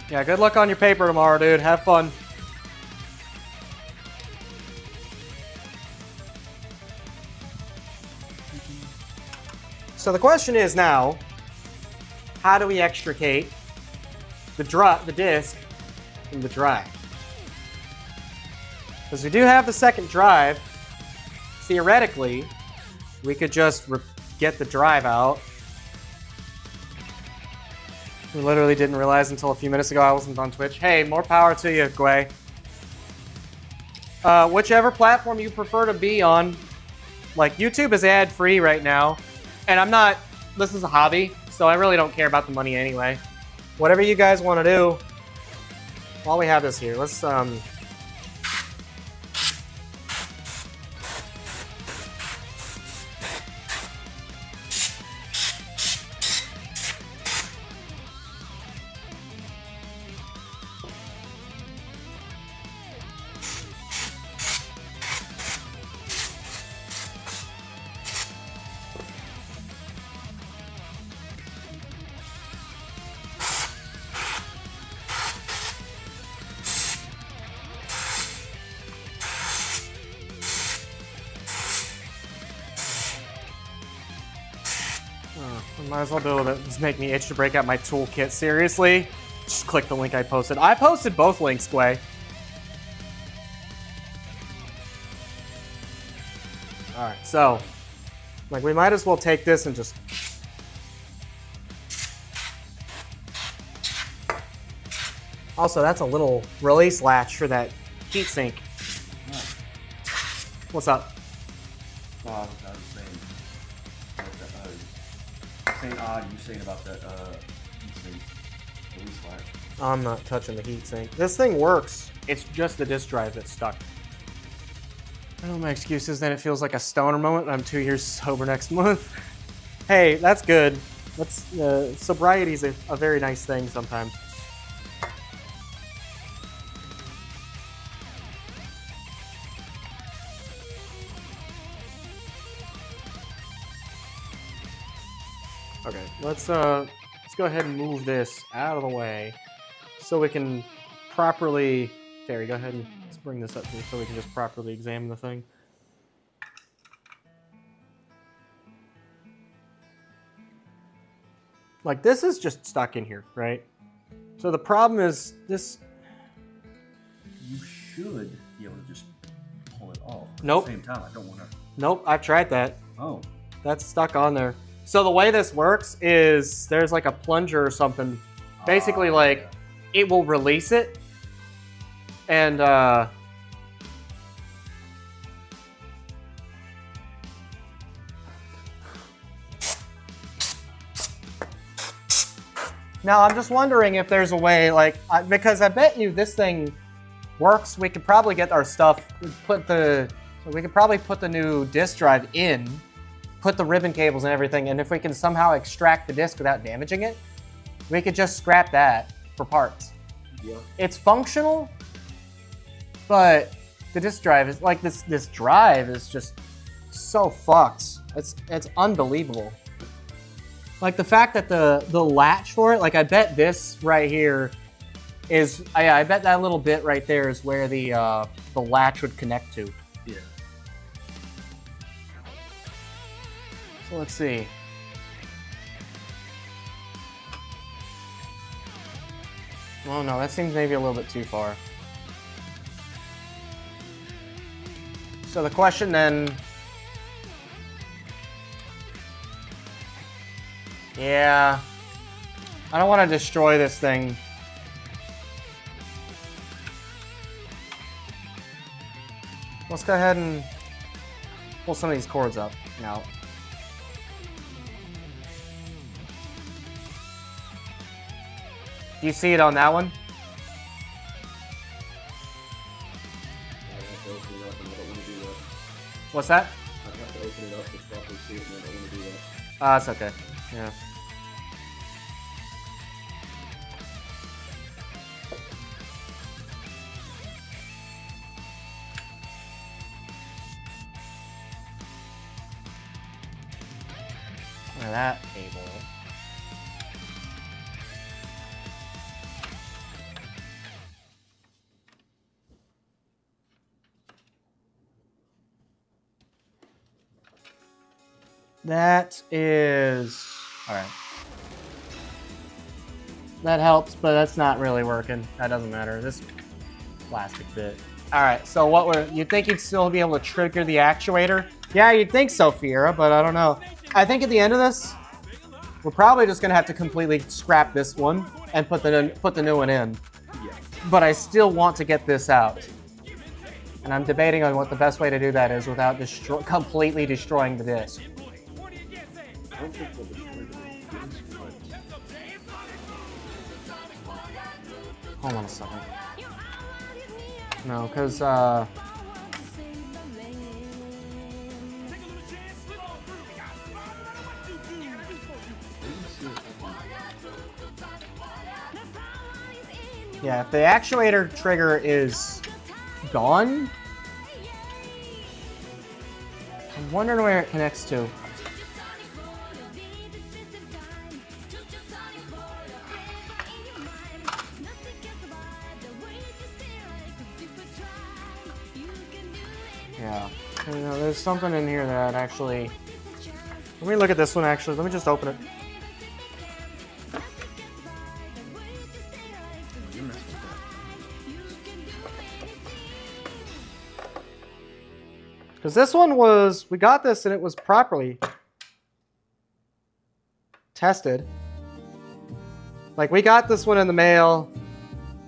S1: Yeah, good luck on your paper tomorrow, dude. Have fun. So the question is now, how do we extricate the disc from the drive? Because we do have the second drive. Theoretically, we could just get the drive out. We literally didn't realize until a few minutes ago I wasn't on Twitch. Hey, more power to you, Gwei. Whichever platform you prefer to be on, Like, YouTube is ad-free right now, and I'm not, this is a hobby, so I really don't care about the money anyway. Whatever you guys want to do, while we have this here, let's, might as well do it. Just make me itch to break out my toolkit. Seriously? Just click the link I posted. I posted both links, Gway. Alright, so, like, we might as well take this and just... Also, that's a little release latch for that heatsink. What's up?
S2: I was saying, saying odd, you saying about that heatsink release latch.
S1: I'm not touching the heatsink. This thing works. It's just the disk drive that's stuck. I know my excuse is that it feels like a stoner moment. I'm 2 years sober next month. Hey, that's good. That's sobriety's a very nice thing sometimes. Okay, let's go ahead and move this out of the way so we can properly... Terry, go ahead and let's bring this up here so we can just properly examine the thing. Like, this is just stuck in here, right? So the problem is this...
S2: You should be able to just pull it off.
S1: Nope.
S2: At the same time, I don't want to...
S1: Nope, I've tried that.
S2: Oh.
S1: That's stuck on there. So the way this works is there's like a plunger or something. Basically, like,
S2: yeah.
S1: it will release it. And, now I'm just wondering if there's a way, like, because I bet you this thing works. We could probably get our stuff, so we could probably put the new disk drive in, put the ribbon cables and everything, and if we can somehow extract the disk without damaging it, we could just scrap that for parts.
S2: Yeah.
S1: It's functional, but the disk drive is like this drive is just so fucked. It's unbelievable. Like the fact that the latch for it, like I bet this right here is, I bet that little bit right there is where the latch would connect to.
S2: Yeah.
S1: So let's see. Oh no, that seems maybe a little bit too far. So the question then... Yeah. I don't want to destroy this thing. Let's go ahead and pull some of these cords up now. Do you see it on that one? What's that?
S2: I have to open it up to properly see it, and I don't want to do that.
S1: That's okay. Yeah. Look at that cable. That is... Alright. That helps, but that's not really working. That doesn't matter. This plastic bit. Alright, so you'd think you'd still be able to trigger the actuator? Yeah, you'd think so, Fiera, but I don't know. I think at the end of this, we're probably just gonna have to completely scrap this one and put the new one in.
S2: Yeah.
S1: But I still want to get this out. And I'm debating on what the best way to do that is without completely destroying the disc.
S2: I don't think we'll destroy the disc, but
S1: Hold on a second. No, because, yeah, if the actuator trigger is gone, I'm wondering where it connects to. Yeah, you know, there's something in here that actually. Let me look at this one actually. Let me just open it.
S2: you mess with
S1: Because this one was, we got this and it was properly tested. Like, we got this one in the mail,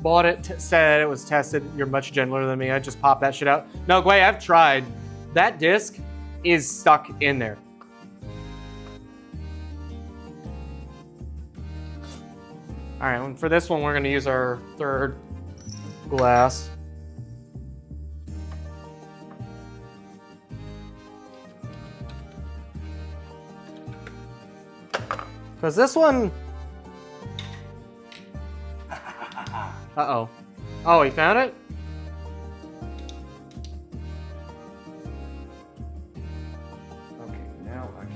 S1: bought it, said it was tested. You're much gentler than me. I just popped that shit out. No, Gway, I've tried. That disc is stuck in there. All right, and for this one, we're going to use our third glass. Because this one... Uh-oh. Oh, he found it?
S2: Okay, now I can.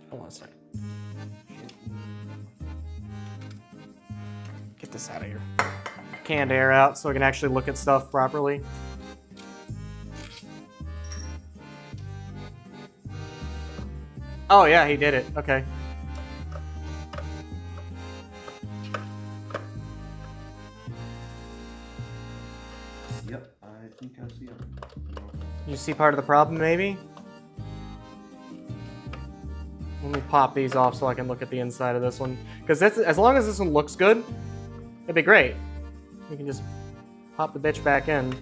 S1: Hold on a second. Get this out of here. Canned air out so I can actually look at stuff properly. Oh yeah, he did it. Okay.
S2: Yep, I think I see it.
S1: You see part of the problem, maybe? Let me pop these off so I can look at the inside of this one. Because as long as this one looks good, it'd be great. We can just pop the bitch back in.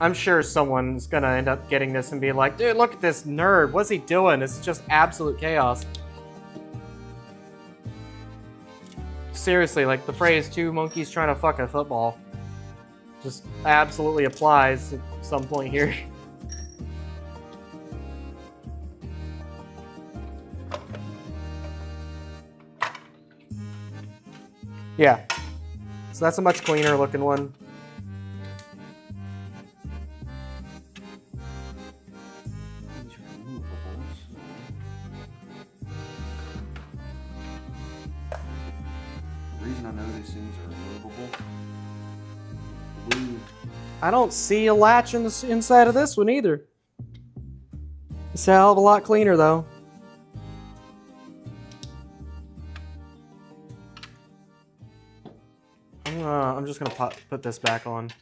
S1: I'm sure someone's gonna end up getting this and be like, dude, look at this nerd. What's he doing? It's just absolute chaos. Seriously, like the phrase two monkeys trying to fuck a football just absolutely applies at some point here. Yeah. So that's a much cleaner looking one.
S2: These are removables. The reason I know these things are removable. Blue.
S1: I don't see a latch in the inside of this one either. It's a hell of a lot cleaner though. I'm just gonna put this back on.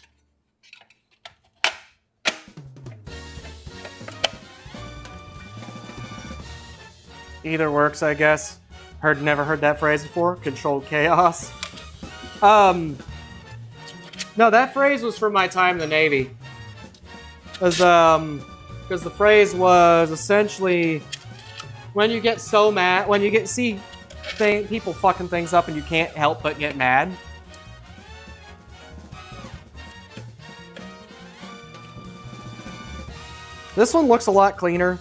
S1: Either works, I guess. Never heard that phrase before. Controlled chaos. No, that phrase was from my time in the Navy. Because the phrase was essentially when you get so mad, when you see people fucking things up and you can't help but get mad. This one looks a lot cleaner.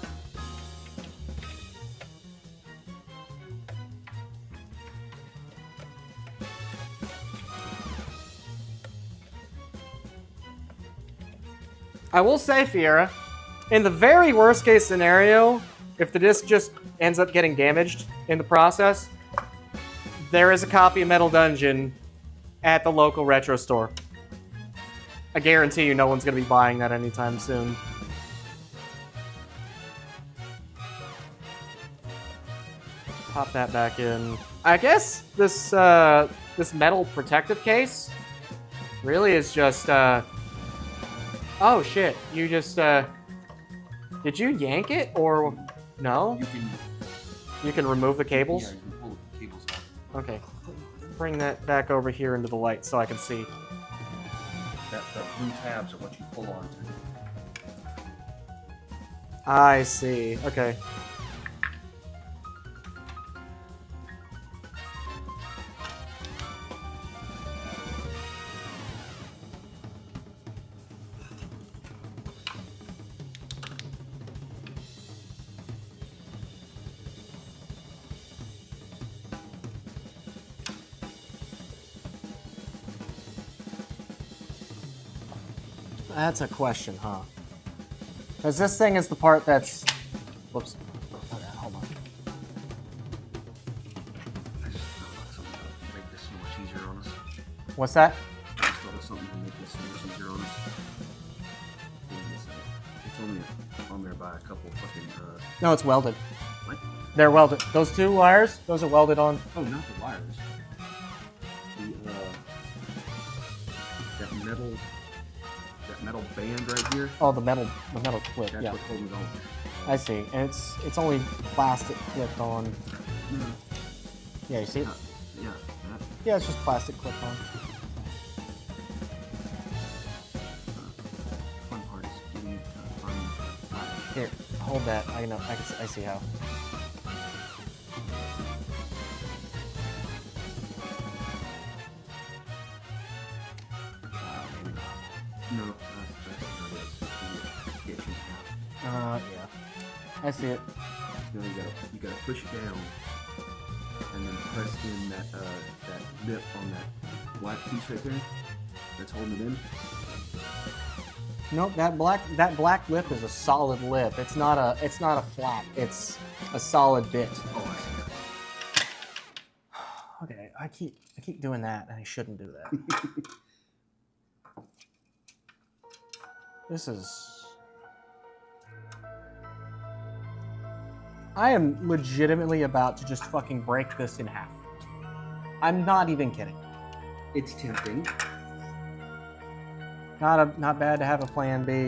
S1: I will say, Fiera, in the very worst case scenario, if the disc just ends up getting damaged in the process, there is a copy of Metal Dungeon at the local retro store. I guarantee you no one's going to be buying that anytime soon. Pop that back in. I guess this this metal protective case really is just oh shit, you just did you yank it or no?
S2: You can.
S1: You can remove the cables?
S2: Yeah, you can pull the cables out.
S1: Okay. Bring that back over here into the light so I can see.
S2: The blue tabs are what you pull onto.
S1: I see. Okay. That's a question, huh? Because this thing is the part that's... Whoops. Okay, hold on.
S2: I just thought of something to make this so much easier on us.
S1: What's that?
S2: I just thought of something to make this so much easier on us. It's only on there by a couple fucking...
S1: No, it's welded.
S2: What?
S1: They're welded. Those two wires, those are welded on.
S2: Oh, not the wires. That metal band right here.
S1: Oh, the metal clip.
S2: That's
S1: Yeah,
S2: what holds it on.
S1: I see. And it's only plastic clipped on.
S2: Mm.
S1: Yeah, you see it?
S2: Yeah.
S1: Yeah, it's just plastic clipped on.
S2: Fun part is getting it fun.
S1: Here, hold that. I see how.
S2: No, that's not it. Get you
S1: Yeah. I see it.
S2: So you gotta push it down, and then press in that nip on that black piece right there. That's holding it in.
S1: Nope, that black lip is a solid lip. It's not a flat. It's a solid bit.
S2: Oh, I see that.
S1: Okay, I keep doing that, and I shouldn't do that. This is... I am legitimately about to just fucking break this in half. I'm not even kidding.
S2: It's tempting.
S1: Not bad to have a plan B.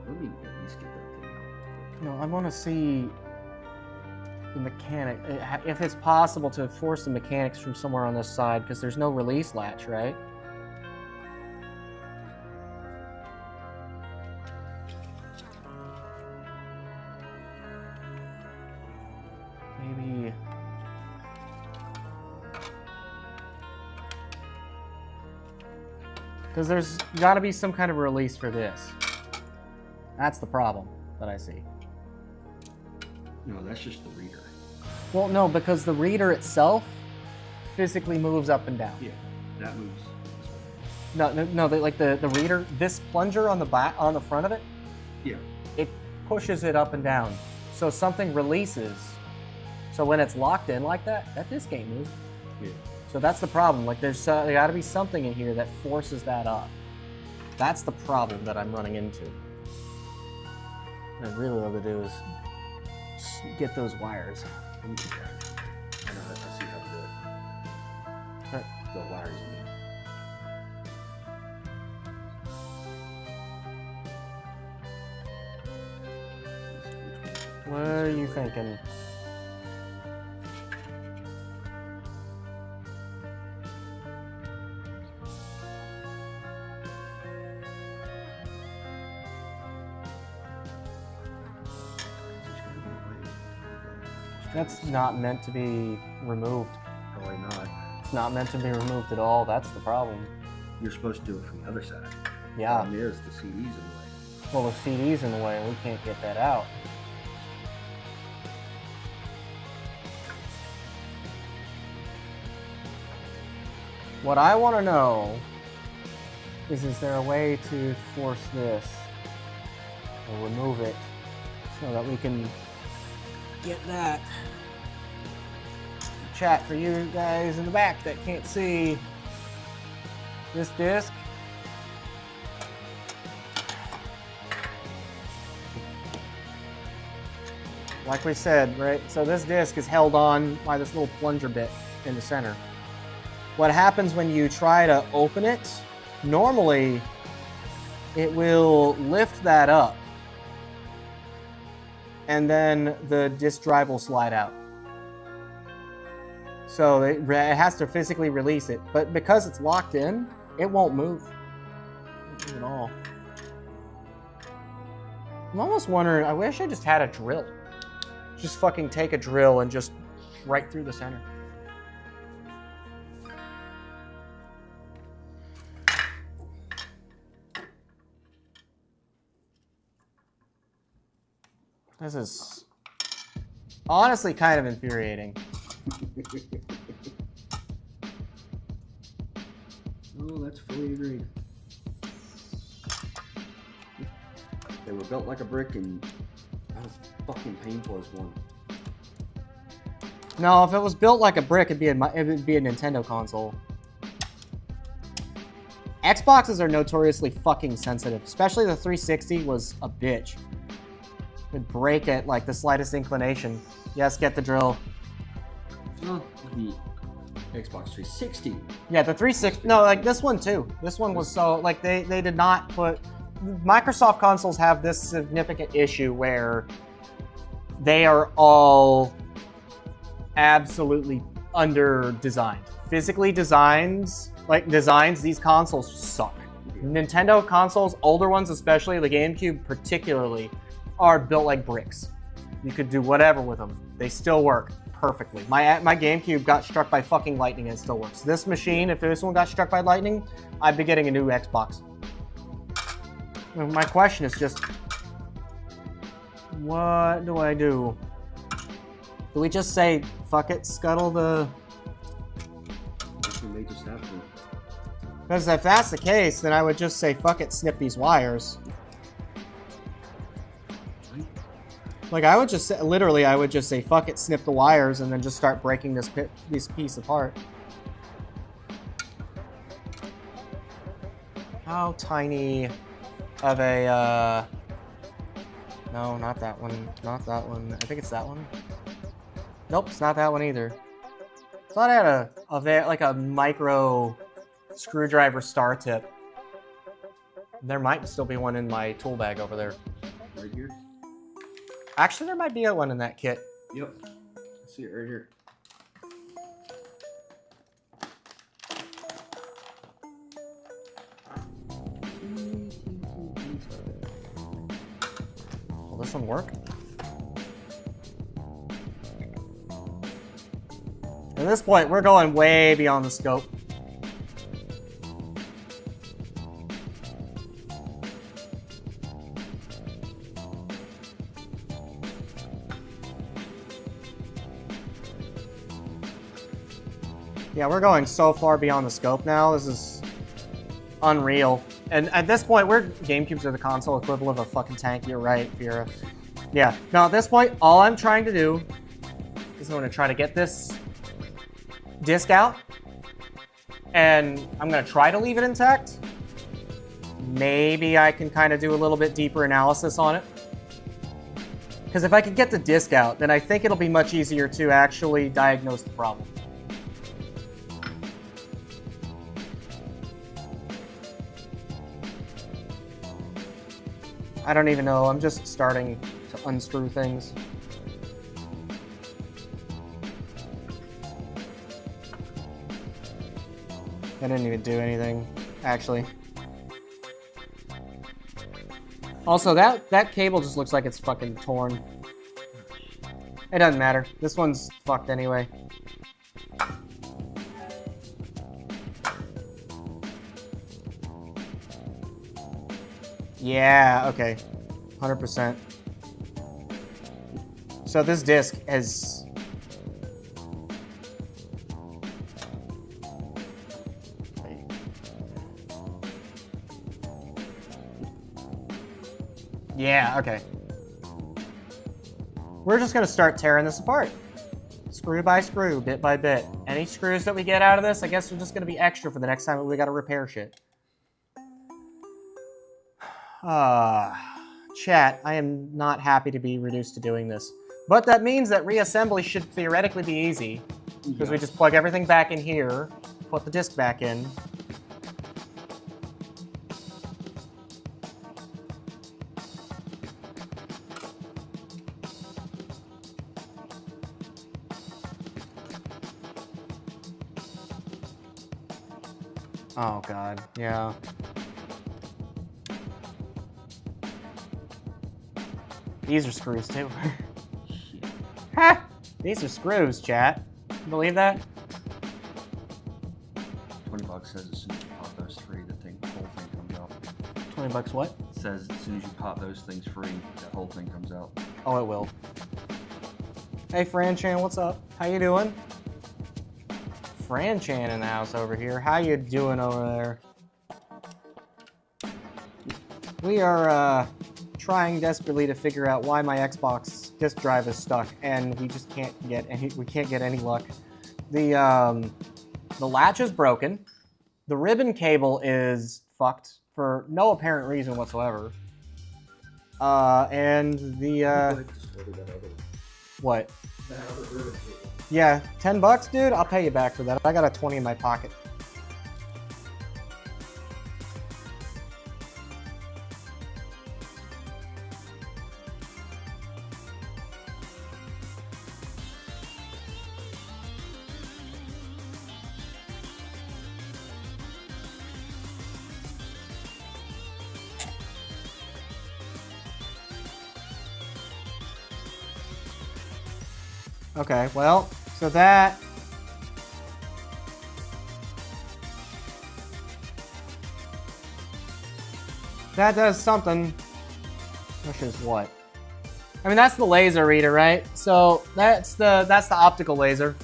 S2: Let me at least get that thing out.
S1: No, I want to see the mechanic, if it's possible to force the mechanics from somewhere on this side, because there's no release latch, right? Maybe... Because there's got to be some kind of release for this. That's the problem that I see.
S2: No, that's just the reader.
S1: Well, no, because the reader itself physically moves up and down.
S2: Yeah, that moves this way.
S1: No, like the reader, this plunger on the back, on the front of it,
S2: Yeah.
S1: it pushes it up and down. So something releases. So when it's locked in like that, that disc ain't moving.
S2: Yeah.
S1: So that's the problem. Like there got to be something in here that forces that up. That's the problem that I'm running into. What I really love to do is just get those wires.
S2: I know I see how to do it.
S1: Okay.
S2: The wires in there.
S1: What are you thinking? That's not meant to be removed.
S2: Probably not.
S1: It's not meant to be removed at all. That's the problem.
S2: You're supposed to do it from the other side.
S1: Yeah.
S2: Problem is the CD's in the way.
S1: Well, the CD's in the way, and we can't get that out. What I want to know is there a way to force this or remove it so that we can get that? Chat for you guys in the back that can't see this disc. Like we said, right? So this disc is held on by this little plunger bit in the center. What happens when you try to open it normally it will lift that up and then the disk drive will slide out. So it has to physically release it, but because it's locked in, it won't move. At all. I'm almost wondering, I wish I just had a drill. Just fucking take a drill and just right through the center. This is honestly kind of infuriating.
S2: Oh, that's fully agreed. They were built like a brick, and that was fucking painful as one.
S1: No, if it was built like a brick, it'd be a Nintendo console. Xboxes are notoriously fucking sensitive. Especially the 360 was a bitch. It'd break at like the slightest inclination. Yes, get the drill.
S2: Oh, the Xbox 360.
S1: Yeah, the 360. No, like this one too. This one was so like they did not put. Microsoft consoles have this significant issue where they are all absolutely under-designed. Physically designs, these consoles suck. Nintendo consoles, older ones especially, the GameCube particularly, are built like bricks. You could do whatever with them. They still work perfectly. My GameCube got struck by fucking lightning and it still works. This machine, if this one got struck by lightning, I'd be getting a new Xbox. My question is just, what do I do? Do we just say, fuck it, scuttle the...
S2: We may just have to.
S1: Because if that's the case, then I would just say, fuck it, snip these wires. Like, I would just say, literally, I would just say, fuck it, snip the wires, and then just start breaking this piece apart. How tiny of a, no, not that one, not that one. I think it's that one. Nope, it's not that one either. I thought I had like a micro screwdriver star tip. There might still be one in my tool bag over there.
S2: Right here?
S1: Actually, there might be one in that kit.
S2: Yep. I see it right here.
S1: Will this one work? At this point, we're going way beyond the scope. Yeah, we're going so far beyond the scope now. This is unreal. And at this point, GameCubes are the console equivalent of a fucking tank. You're right, Fira. Yeah. Now, at this point, all I'm trying to do is I'm going to try to get this disc out. And I'm going to try to leave it intact. Maybe I can kind of do a little bit deeper analysis on it. Because if I can get the disc out, then I think it'll be much easier to actually diagnose the problem. I don't even know. I'm just starting to unscrew things. I didn't even do anything, actually. Also, that cable just looks like it's fucking torn. It doesn't matter. This one's fucked anyway. Yeah, okay. 100%. So this disc has... Yeah, okay. We're just gonna start tearing this apart. Screw by screw, bit by bit. Any screws that we get out of this, I guess are just gonna be extra for the next time we gotta repair shit. Chat, I am not happy to be reduced to doing this. But that means that reassembly should theoretically be easy. Because we just plug everything back in here, put the disc back in. Oh god, yeah. These are screws too. Ha! These are screws, chat. You believe that?
S2: $20 says as soon as you pop those free, the whole thing comes out.
S1: $20 what?
S2: It says as soon as you pop those things free, that whole thing comes out.
S1: Oh, it will. Hey, Fran Chan, what's up? How you doing? Fran Chan in the house over here. How you doing over there? We are trying desperately to figure out why my Xbox disk drive is stuck, and we just can't get any luck. The latch is broken. The ribbon cable is fucked for no apparent reason whatsoever. And the what? Yeah, $10, dude. I'll pay you back for that. I got a 20 in my pocket. Okay, well, so that does something. Which is what? I mean, that's the laser reader, right? So that's the optical laser.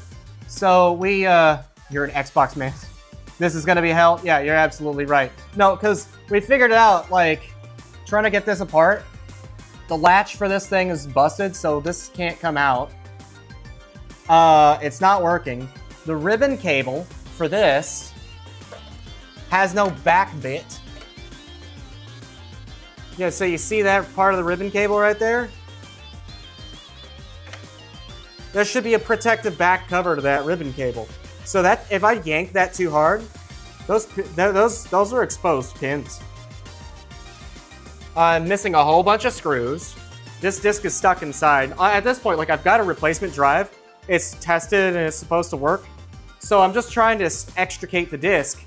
S1: So we you're an Xbox man. This is gonna be hell. Yeah, you're absolutely right. No, because we figured it out. Like trying to get this apart. The latch for this thing is busted, so this can't come out. It's not working. The ribbon cable for this has no back bit. Yeah, so you see that part of the ribbon cable right there? There should be a protective back cover to that ribbon cable. So that if I yank that too hard, those are exposed pins. I'm missing a whole bunch of screws. This disc is stuck inside. At this point, like I've got a replacement drive. It's tested and it's supposed to work. So I'm just trying to extricate the disc.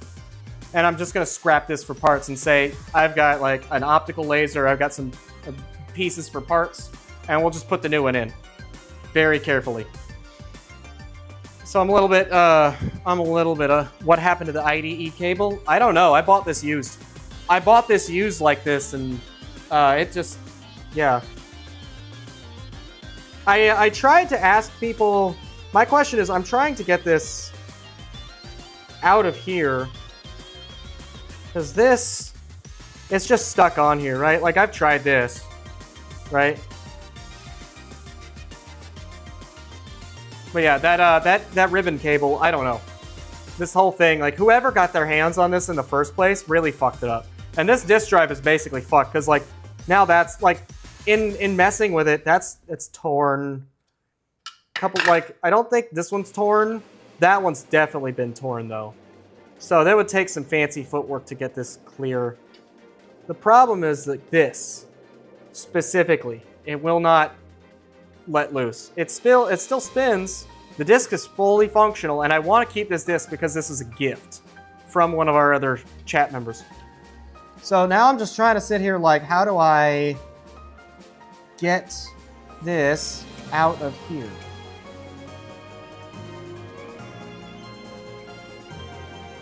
S1: And I'm just gonna scrap this for parts and say, I've got like an optical laser, I've got some pieces for parts, and we'll just put the new one in. Very carefully. So I'm a little bit, what happened to the IDE cable? I don't know, I bought this used. I bought this used like this and it just, yeah. I tried to ask people, my question is, I'm trying to get this out of here, because this, it's just stuck on here, right? Like I've tried this, right? But yeah, that ribbon cable, I don't know. This whole thing, like whoever got their hands on this in the first place really fucked it up. And this disk drive is basically fucked, because like, now that's like, in messing with it, it's torn. Couple, like, I don't think this one's torn. That one's definitely been torn though. So that would take some fancy footwork to get this clear. The problem is that this, specifically, it will not let loose. It still spins. The disc is fully functional, and I want to keep this disc because this is a gift from one of our other chat members. So now I'm just trying to sit here like, how do I get this out of here?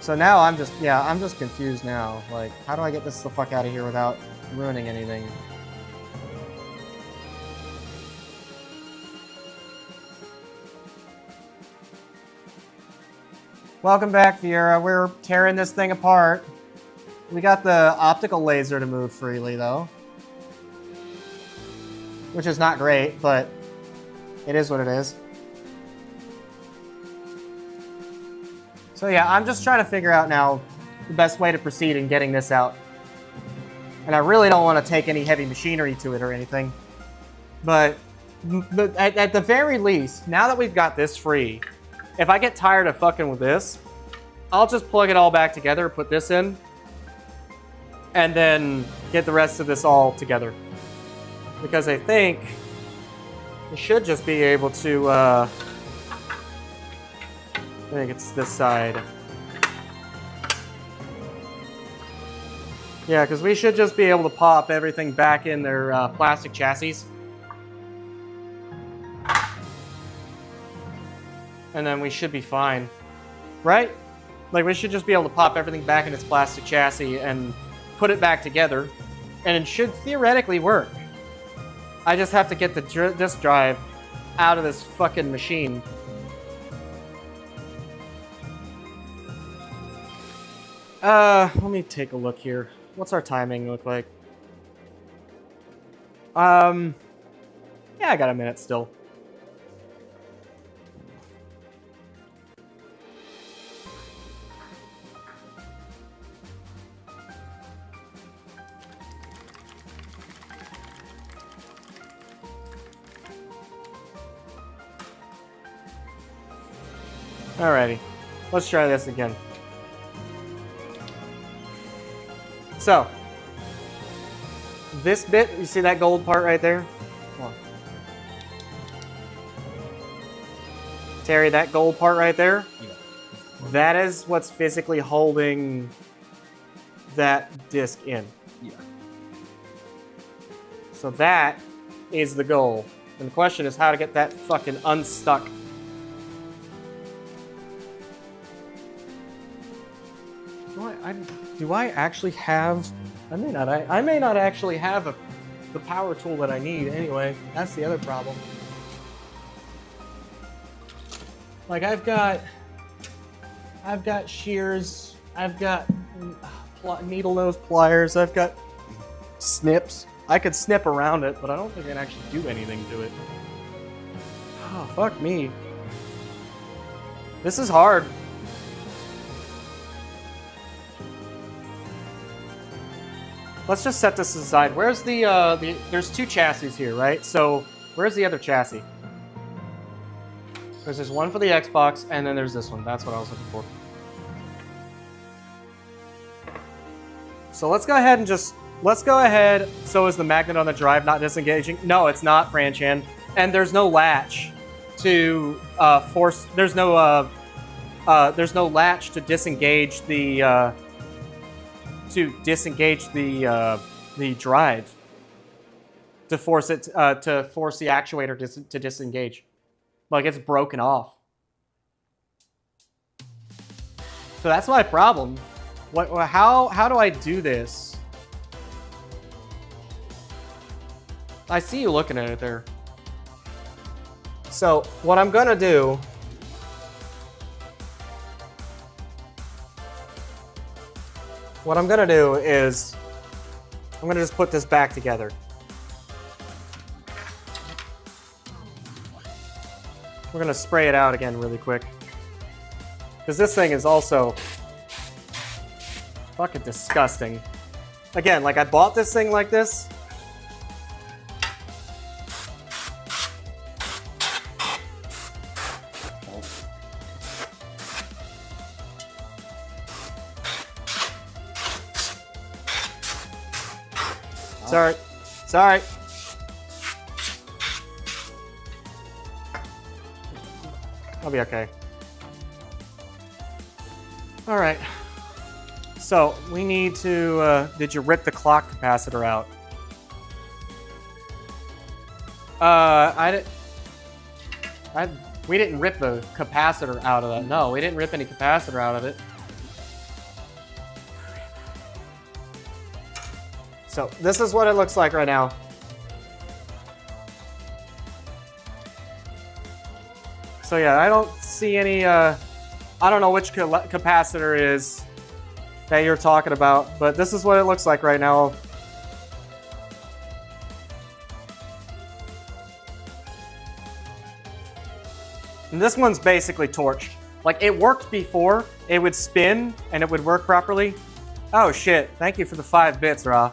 S1: So now I'm just confused now. Like, how do I get this the fuck out of here without ruining anything? Welcome back, Fiera. We're tearing this thing apart. We got the optical laser to move freely, though. Which is not great, but it is what it is. So yeah, I'm just trying to figure out now the best way to proceed in getting this out. And I really don't want to take any heavy machinery to it or anything. But at the very least, now that we've got this free, if I get tired of fucking with this, I'll just plug it all back together, put this in, and then get the rest of this all together. Because I think we should just be able to, I think it's this side. Yeah, because we should just be able to pop everything back in their plastic chassis. And then we should be fine. Right? Like, we should just be able to pop everything back in its plastic chassis and put it back together. And it should theoretically work. I just have to get the disk drive out of this fucking machine. Let me take a look here. What's our timing look like? Yeah, I got a minute still. Alrighty, let's try this again. So, this bit, you see that gold part right there? Come on. Terry, that gold part right there?
S2: Yeah.
S1: That is what's physically holding that disc in.
S2: Yeah.
S1: So that is the goal. And the question is how to get that fucking unstuck. Do I actually have... I may not actually have the power tool that I need anyway. That's the other problem. Like, I've got shears, I've got needle nose pliers, I've got snips. I could snip around it, but I don't think I can actually do anything to it. Oh, fuck me. This is hard. Let's just set this aside. Where's there's two chassis here, right? So, where's the other chassis? There's this one for the Xbox, and then there's this one. That's what I was looking for. So let's go ahead and so is the magnet on the drive not disengaging? No, it's not, Franchan. And there's no latch to force, there's no latch to disengage the drive to force it to force the actuator to disengage. Like, it's broken off. So that's my problem. How do I do this? I see you looking at it there. So what I'm gonna do is I'm gonna just put this back together. We're gonna spray it out again really quick. Because this thing is also fucking disgusting. Again, like, I bought this thing like this. Sorry. I'll be okay. All right. So we need to. Did you rip the clock capacitor out? We didn't rip the capacitor out of that. No, we didn't rip any capacitor out of it. So this is what it looks like right now. So yeah, I don't see any, I don't know which capacitor is that you're talking about, but this is what it looks like right now. And this one's basically torched. Like, it worked before, it would spin and it would work properly. Oh shit, thank you for the 5 bits, Ra.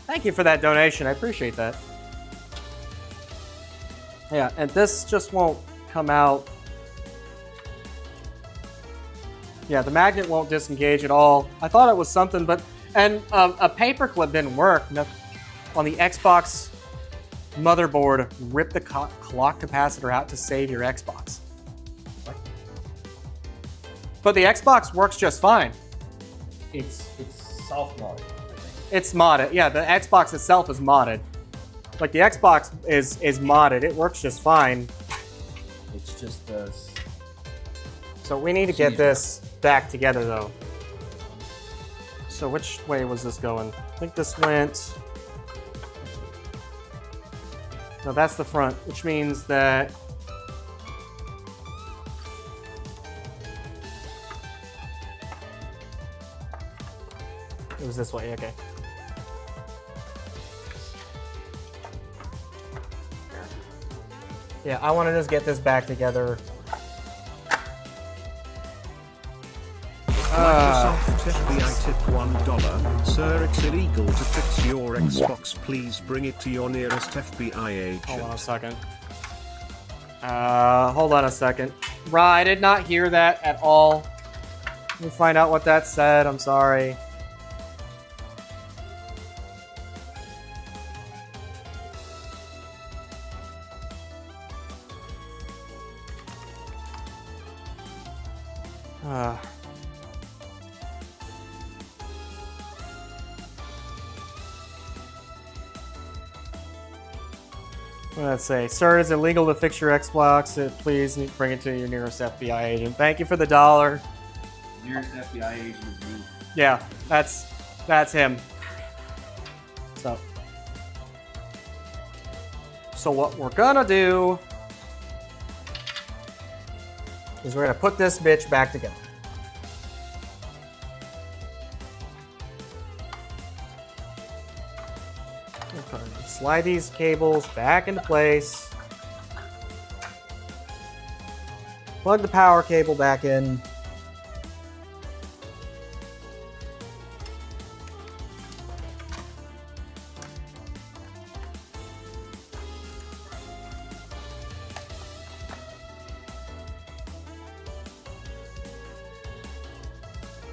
S1: Thank you for that donation, I appreciate that. Yeah, and this just won't come out. Yeah, the magnet won't disengage at all. I thought it was something, but... And a paperclip didn't work. No, on the Xbox motherboard, rip the clock capacitor out to save your Xbox. But the Xbox works just fine.
S3: It's soft mode, I think.
S1: It's modded. Yeah, the Xbox itself is modded. Like the Xbox is modded. It works just fine.
S2: It's just this.
S1: So we need to get this back together though. So which way was this going? I think this went... No, that's the front, which means that... It was this way, okay. Yeah, I want to just get this back together.
S3: Microsoft FBI tip $1. Sir, it's illegal to fix your Xbox. Please bring it to your nearest FBI agent.
S1: Hold on a second. Hold on a second. Right, I did not hear that at all. Let me find out what that said. I'm sorry. Let's say, sir, it's illegal to fix your Xbox. Please bring it to your nearest FBI agent. Thank you for the $1.
S2: Nearest FBI agent is me.
S1: Yeah, that's him. So what we're gonna do is we're gonna put this bitch back together. Okay, slide these cables back into place. Plug the power cable back in.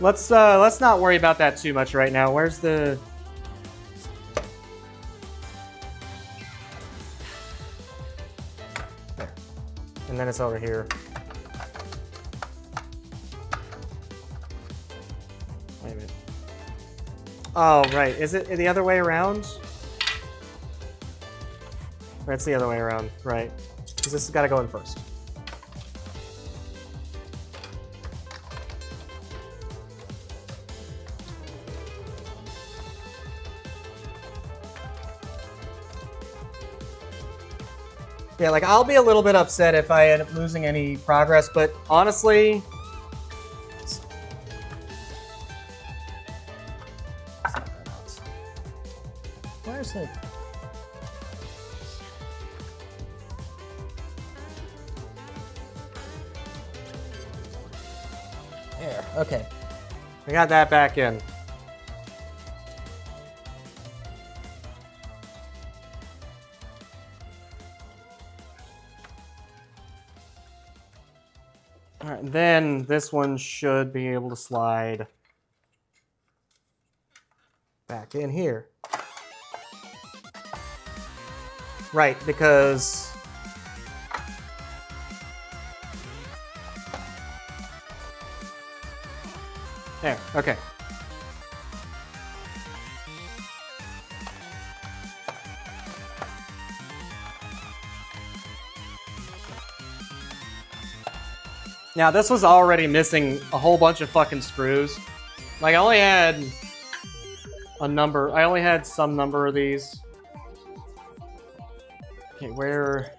S1: Let's not worry about that too much right now. Where's the... There. And then it's over here. Wait a minute. Oh, right. Is it the other way around? Or it's the other way around, right. Because this has got to go in first. Yeah, like, I'll be a little bit upset if I end up losing any progress, but honestly... Where's it? There, okay. I got that back in. All right, then this one should be able to slide back in here. Right, because there, okay. Now, this was already missing a whole bunch of fucking screws. Like, I only had some number of these. Okay, where...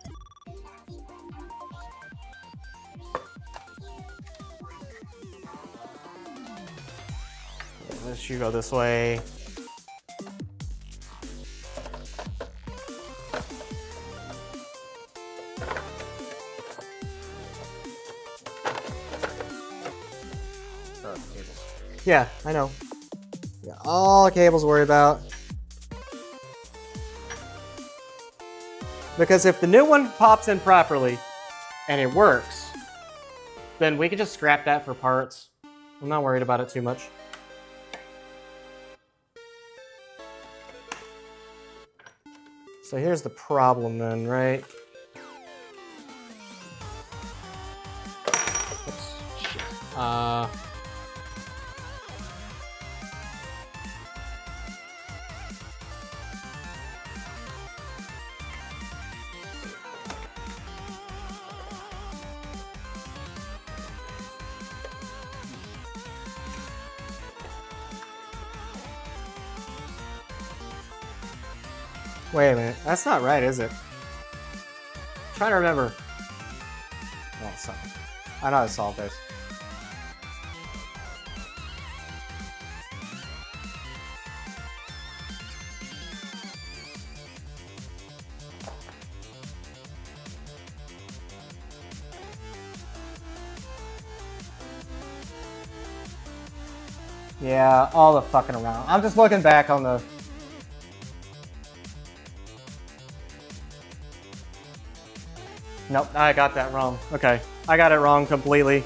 S1: Let's you go this way. Yeah, I know. Yeah, all the cables to worry about. Because if the new one pops in properly and it works, then we can just scrap that for parts. I'm not worried about it too much. So here's the problem then, right? Oops, shit. Wait a minute. That's not right, is it? I'm trying to remember. Oh, sorry. I know how to solve this. Yeah, all the fucking around. I'm just looking back on the... Nope, I got that wrong. Okay, I got it wrong completely.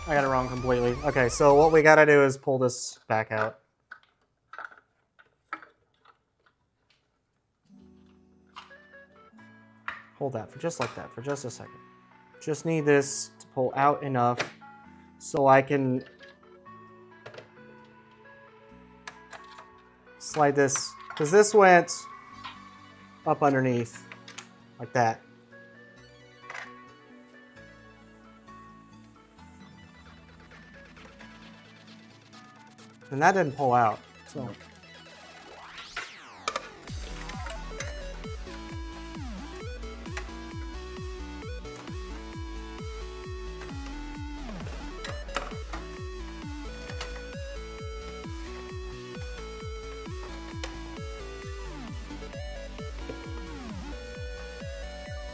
S1: I got it wrong completely. Okay, so what we gotta do is pull this back out. Hold that for just like that for just a second. Just need this to pull out enough so I can slide this, because this went up underneath like that. And that didn't pull out, so.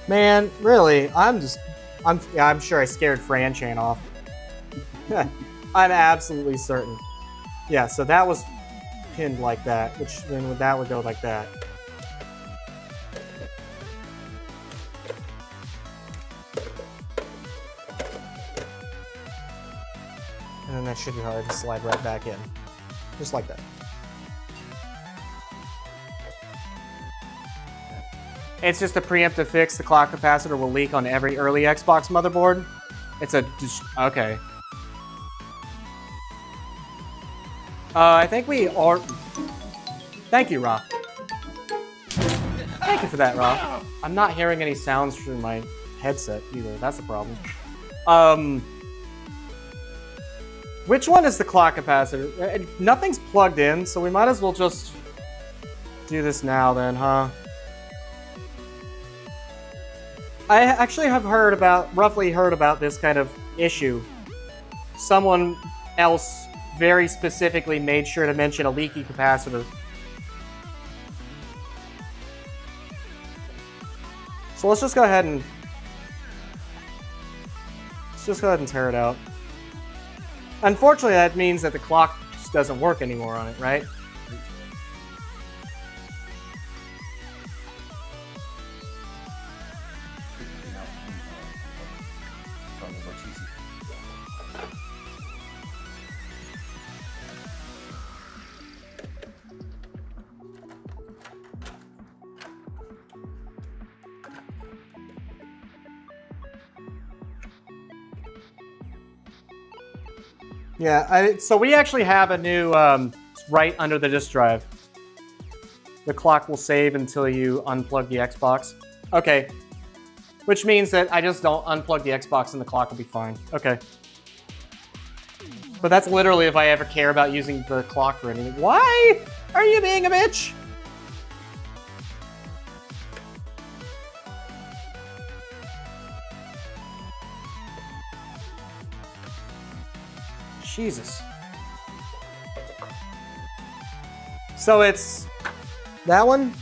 S1: Man, really, I'm sure I scared Franchan off. I'm absolutely certain. Yeah, so that was pinned like that, which then that would go like that. And then that should be hard to slide right back in. Just like that. It's just a preemptive fix. The clock capacitor will leak on every early Xbox motherboard. It's a... okay. I think we are... Thank you, Ra. Thank you for that, Ra. I'm not hearing any sounds through my headset either. That's the problem. Which one is the clock capacitor? Nothing's plugged in, so we might as well just do this now then, huh? I actually have roughly heard about this kind of issue. Someone else very specifically made sure to mention a leaky capacitor. So let's just go ahead and tear it out. Unfortunately, that means that the clock just doesn't work anymore on it, right? Yeah, so we actually have a new, right under the disk drive. The clock will save until you unplug the Xbox. Okay. Which means that I just don't unplug the Xbox and the clock will be fine. Okay. But that's literally if I ever care about using the clock for anything. Why are you being a bitch? Jesus. So it's that one?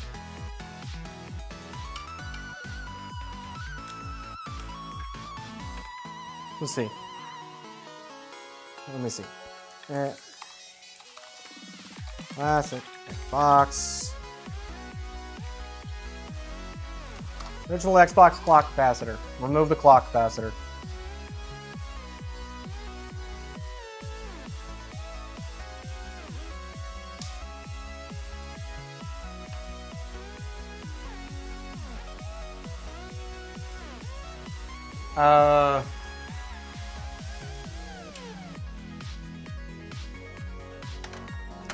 S1: Let's see. Let me see. Classic Xbox. Original Xbox clock capacitor. Remove the clock capacitor.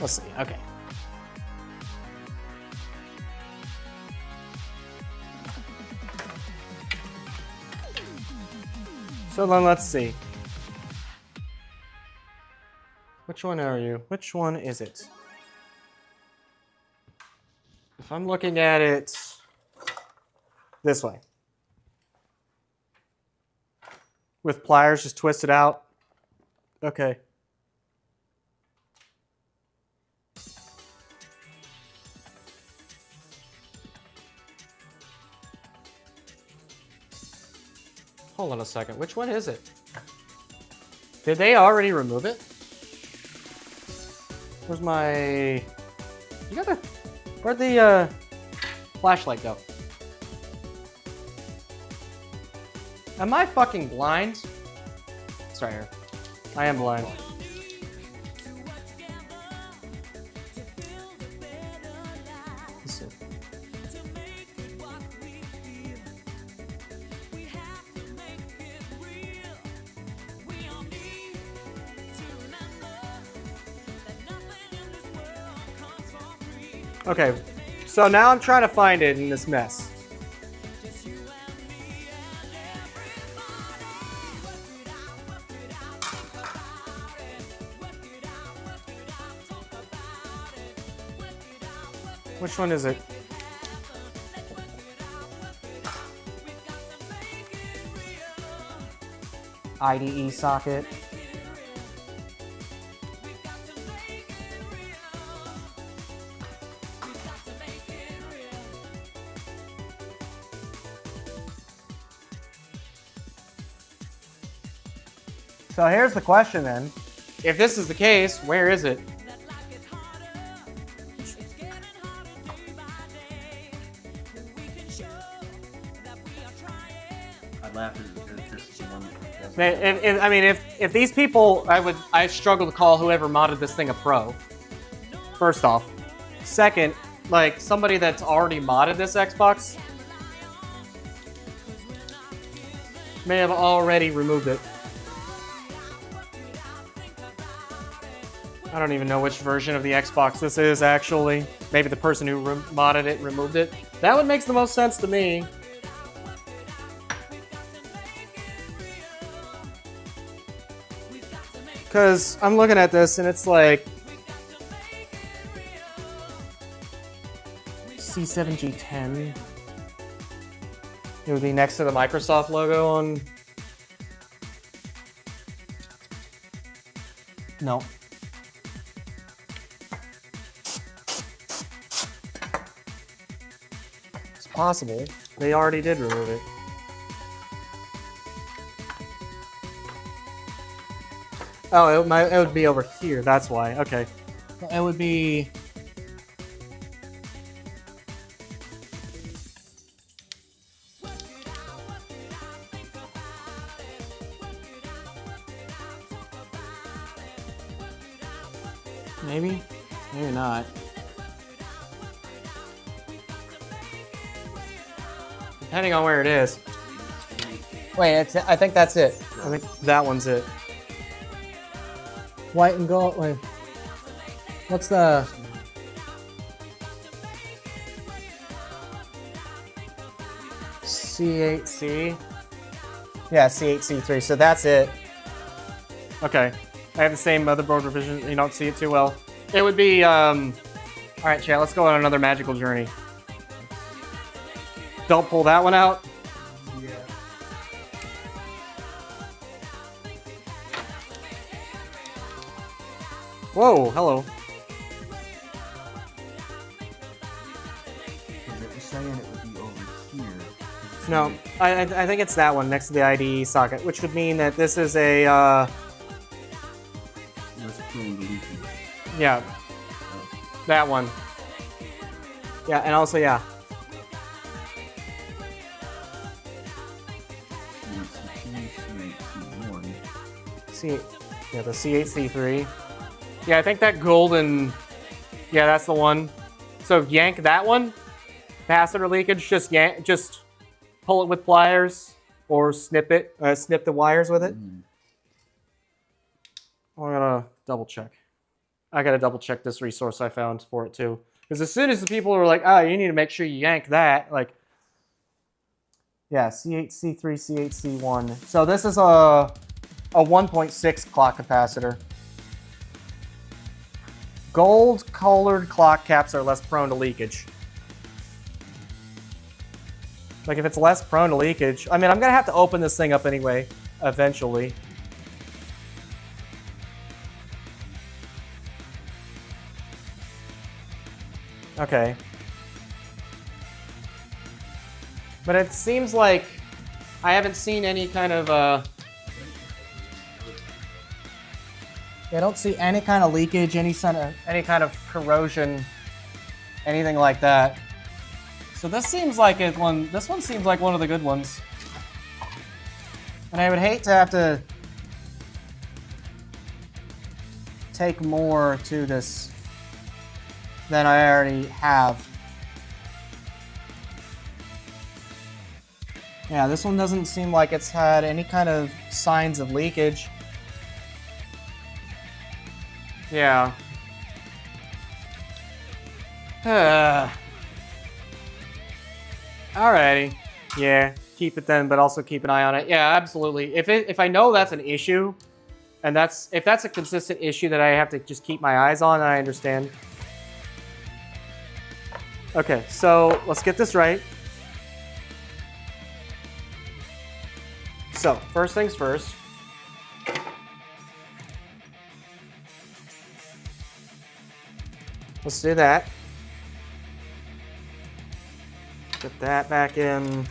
S1: Let's see, okay. So then let's see. Which one are you? Which one is it? If I'm looking at it this way. With pliers, just twist it out. Okay. Hold on a second. Which one is it? Did they already remove it? Where's my... You got the... Where'd the flashlight go? Am I fucking blind? It's right here. I am blind. Let's see. Okay, so now I'm trying to find it in this mess. Which one is it? IDE socket. So here's the question then. If this is the case, where is it?
S2: I'd laugh if this is the one that
S1: If these people, I struggle to call whoever modded this thing a pro. First off. Second, like somebody that's already modded this Xbox may have already removed it. I don't even know which version of the Xbox this is, actually. Maybe the person who modded it removed it. That one makes the most sense to me. Because I'm looking at this and it's like... C7G10. It would be next to the Microsoft logo on... No. Possible. They already did remove it. Oh, it would be over here. That's why. Okay. It would be... Maybe? Maybe not. Depending on where it is. Wait, I think that's it. I think that one's it. White and gold. Wait. What's the... C8C? Yeah, C8C3. So that's it. Okay. I have the same motherboard revision. You don't see it too well. It would be... Alright, chat. Let's go on another magical journey. Don't pull that one out.
S2: Yeah.
S1: Whoa, hello.
S2: Because it was saying it would be over here.
S1: No, I think it's that one next to the IDE socket, which would mean that this is a,
S2: Let's prone to leaking.
S1: yeah, that one. Yeah, and also, yeah. Yeah, the C8C3. Yeah, I think that golden, yeah, that's the one. So yank that one. Capacitor leakage, just pull it with pliers or snip the wires with it. I gotta double check. I gotta double check this resource I found for it too. Because as soon as the people were like, oh, you need to make sure you yank that, like, yeah, C8C3, C8C1. So this is a 1.6 clock capacitor. Gold-colored clock caps are less prone to leakage. Like, if it's less prone to leakage... I mean, I'm going to have to open this thing up anyway, eventually. Okay. But it seems like I haven't seen any kind of... I don't see any kind of leakage, any kind of corrosion, anything like that. So this seems like this one seems like one of the good ones. And I would hate to have to take more to this than I already have. Yeah, this one doesn't seem like it's had any kind of signs of leakage. Yeah. Alrighty. Yeah, keep it then, but also keep an eye on it. Yeah, absolutely. If I know that's an issue, and if that's a consistent issue that I have to just keep my eyes on, I understand. Okay, so let's get this right. So, first things first. Let's do that. Get that back in.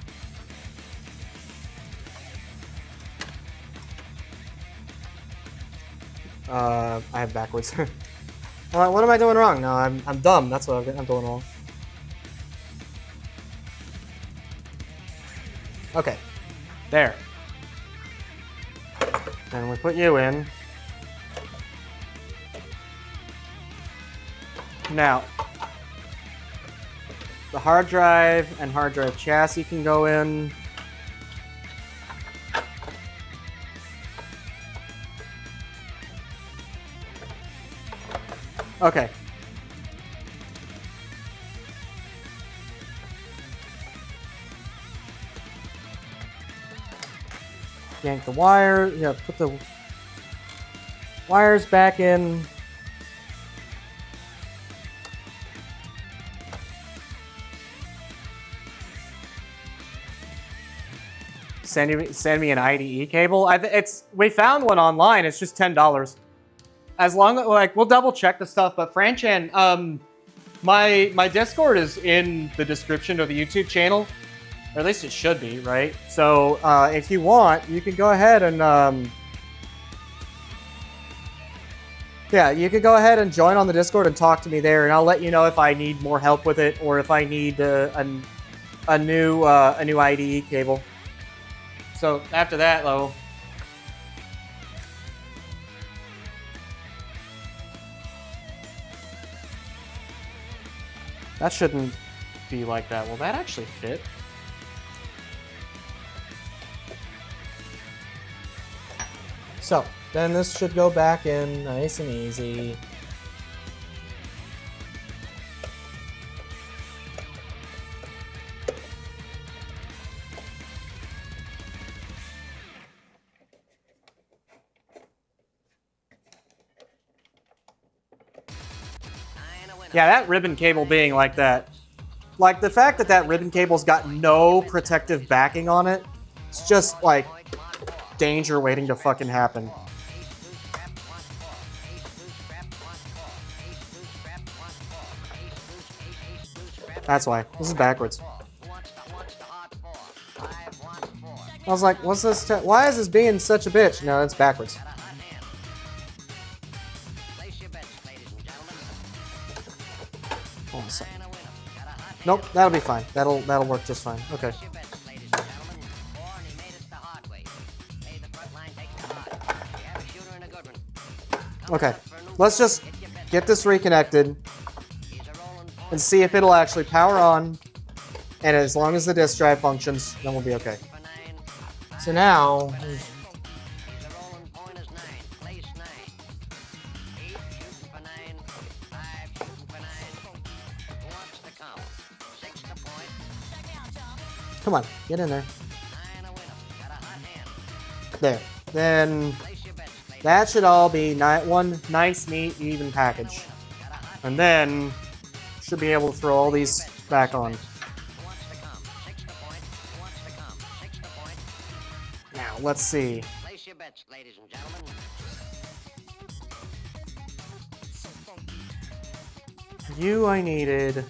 S1: I have backwards. What am I doing wrong? No, I'm dumb. That's what I'm doing wrong. Okay. There. And we put you in. Now, the hard drive and hard drive chassis can go in. Okay. Yank the wire, yeah, put the wires back in. Send me an IDE cable. We found one online. It's just $10. As long as we'll double check the stuff. But Franchan, my Discord is in the description of the YouTube channel, or at least it should be, right? So if you want, you can go ahead and yeah, you can go ahead and join on the Discord and talk to me there, and I'll let you know if I need more help with it or if I need a new IDE cable. So after that, though, that shouldn't be like that. Will that actually fit? So then this should go back in nice and easy. Yeah, that ribbon cable being like that. Like, the fact that that ribbon cable's got no protective backing on it, it's just, like, danger waiting to fucking happen. That's why. This is backwards. I was like, what's this? Why is this being such a bitch? No, it's backwards. Nope, that'll be fine. That'll work just fine. Okay. Okay. Let's just get this reconnected and see if it'll actually power on. And as long as the disk drive functions, then we'll be okay. So now, come on, get in there. There. Then that should all be one nice, neat, even package. And then should be able to throw all these back on. Now, let's see.
S4: Place your bets, ladies and gentlemen.
S1: You, I needed. I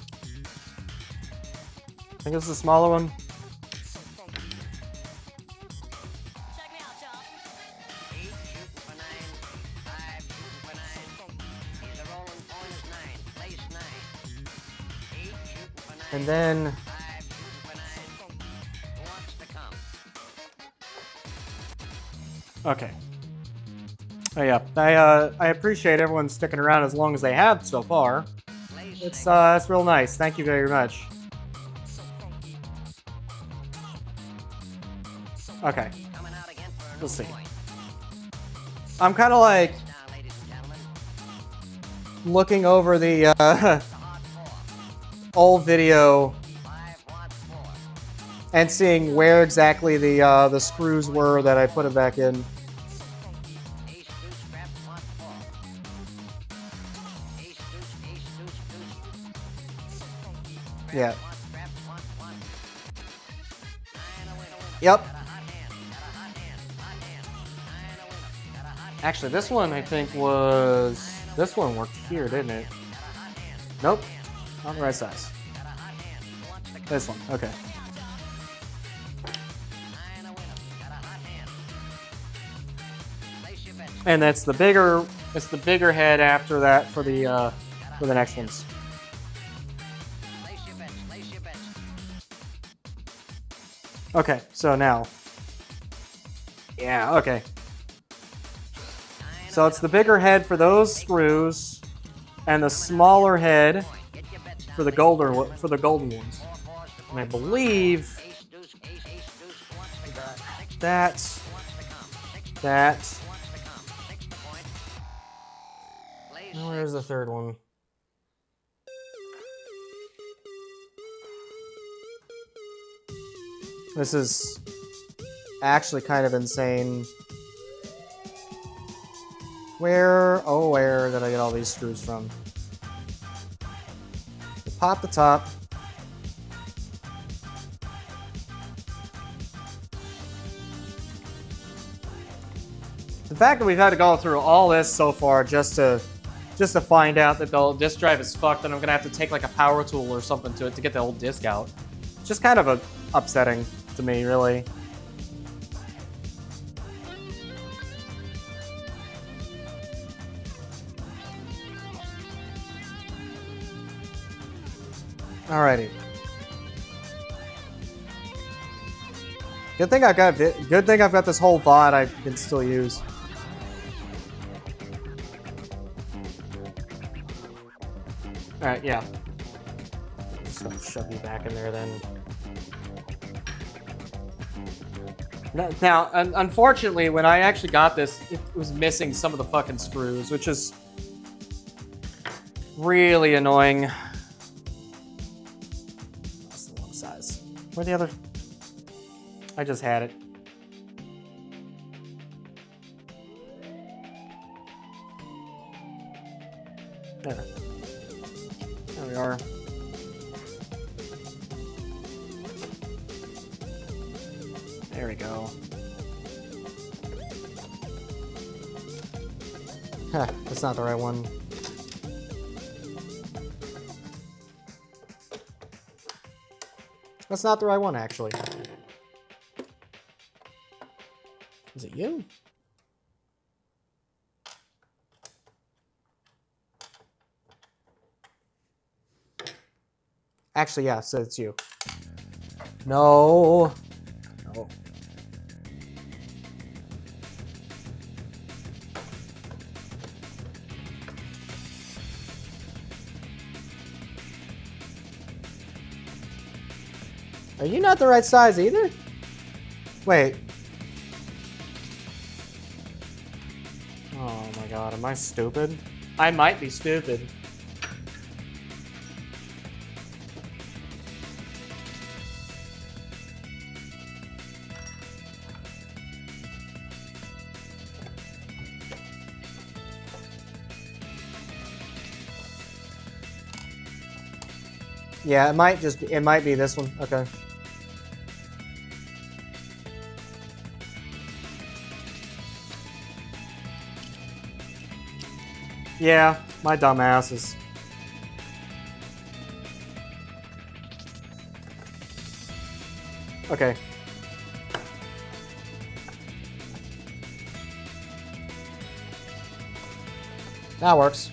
S1: think this is a smaller one.
S4: Check me out, y'all. 8 shooting for 9. 5 shooting for 9. He's a rolling point is 9. Place 9. 8 shooting for 9.
S1: And then
S4: 5 shooting for 9. Who wants to come?
S1: okay. Oh yeah, I appreciate everyone sticking around as long as they have so far.
S4: Place
S1: It's
S4: 6.
S1: real nice. Thank you very much. Okay,
S4: Coming out again for a new
S1: let's see.
S4: point.
S1: I'm kind of like
S4: Down, ladies and gentlemen.
S1: looking over the
S4: The hard 4.
S1: old video
S4: 5 wants 4.
S1: and seeing where exactly the screws were that I put it back in.
S4: Ace, deuce, scrap, wants 4. Ace, deuce, deuce.
S1: Yeah.
S4: Wants scrap, wants 1. 9 a winner.
S1: Yep.
S4: Got a hot hand. Got a hot hand. Hot hand. 9 a winner. Got a hot hand.
S1: Actually, this one I think was this one worked here, didn't it?
S4: Got a hot hand.
S1: Nope. Not the right size.
S4: Got a hot hand. Who wants to come?
S1: This one. Okay.
S4: 9 a winner. Got a hot hand. Place your bets.
S1: And that's the bigger. It's the bigger head after that for the next ones.
S4: Place your bets. Place your bets.
S1: Okay. So now. Yeah. Okay.
S4: 9
S1: So it's the bigger head for those screws, and the smaller head
S4: Get your bets down.
S1: for the golden ones.
S4: 4 fours to
S1: And I believe
S4: ace, deuce, ace, deuce. Who wants to come? 6
S1: that
S4: wants to come. 6
S1: that.
S4: wants to come. 6 point. Place
S1: Now, where's the third one? This is actually kind of insane. Where did I get all these screws from? Pop the top. The fact that we've had to go through all this so far just to find out that the old disk drive is fucked and I'm gonna have to take like a power tool or something to it to get the old disk out. It's just kind of upsetting to me, really. Alrighty. Good thing I've got this whole VOD I can still use. Alright, yeah. Just gonna shove you back in there then. Now, unfortunately, when I actually got this, it was missing some of the fucking screws, which is really annoying. That's the wrong size. Where the other? I just had it. There. There we are. There we go. Huh, that's not the right one. That's not the right one, actually. Is it you? Actually, yeah, so it's you. No. No. Are you not the right size either? Wait. Oh my god, am I stupid? I might be stupid. Yeah, it might be this one. Okay. Yeah, my dumb ass is. Okay. That works.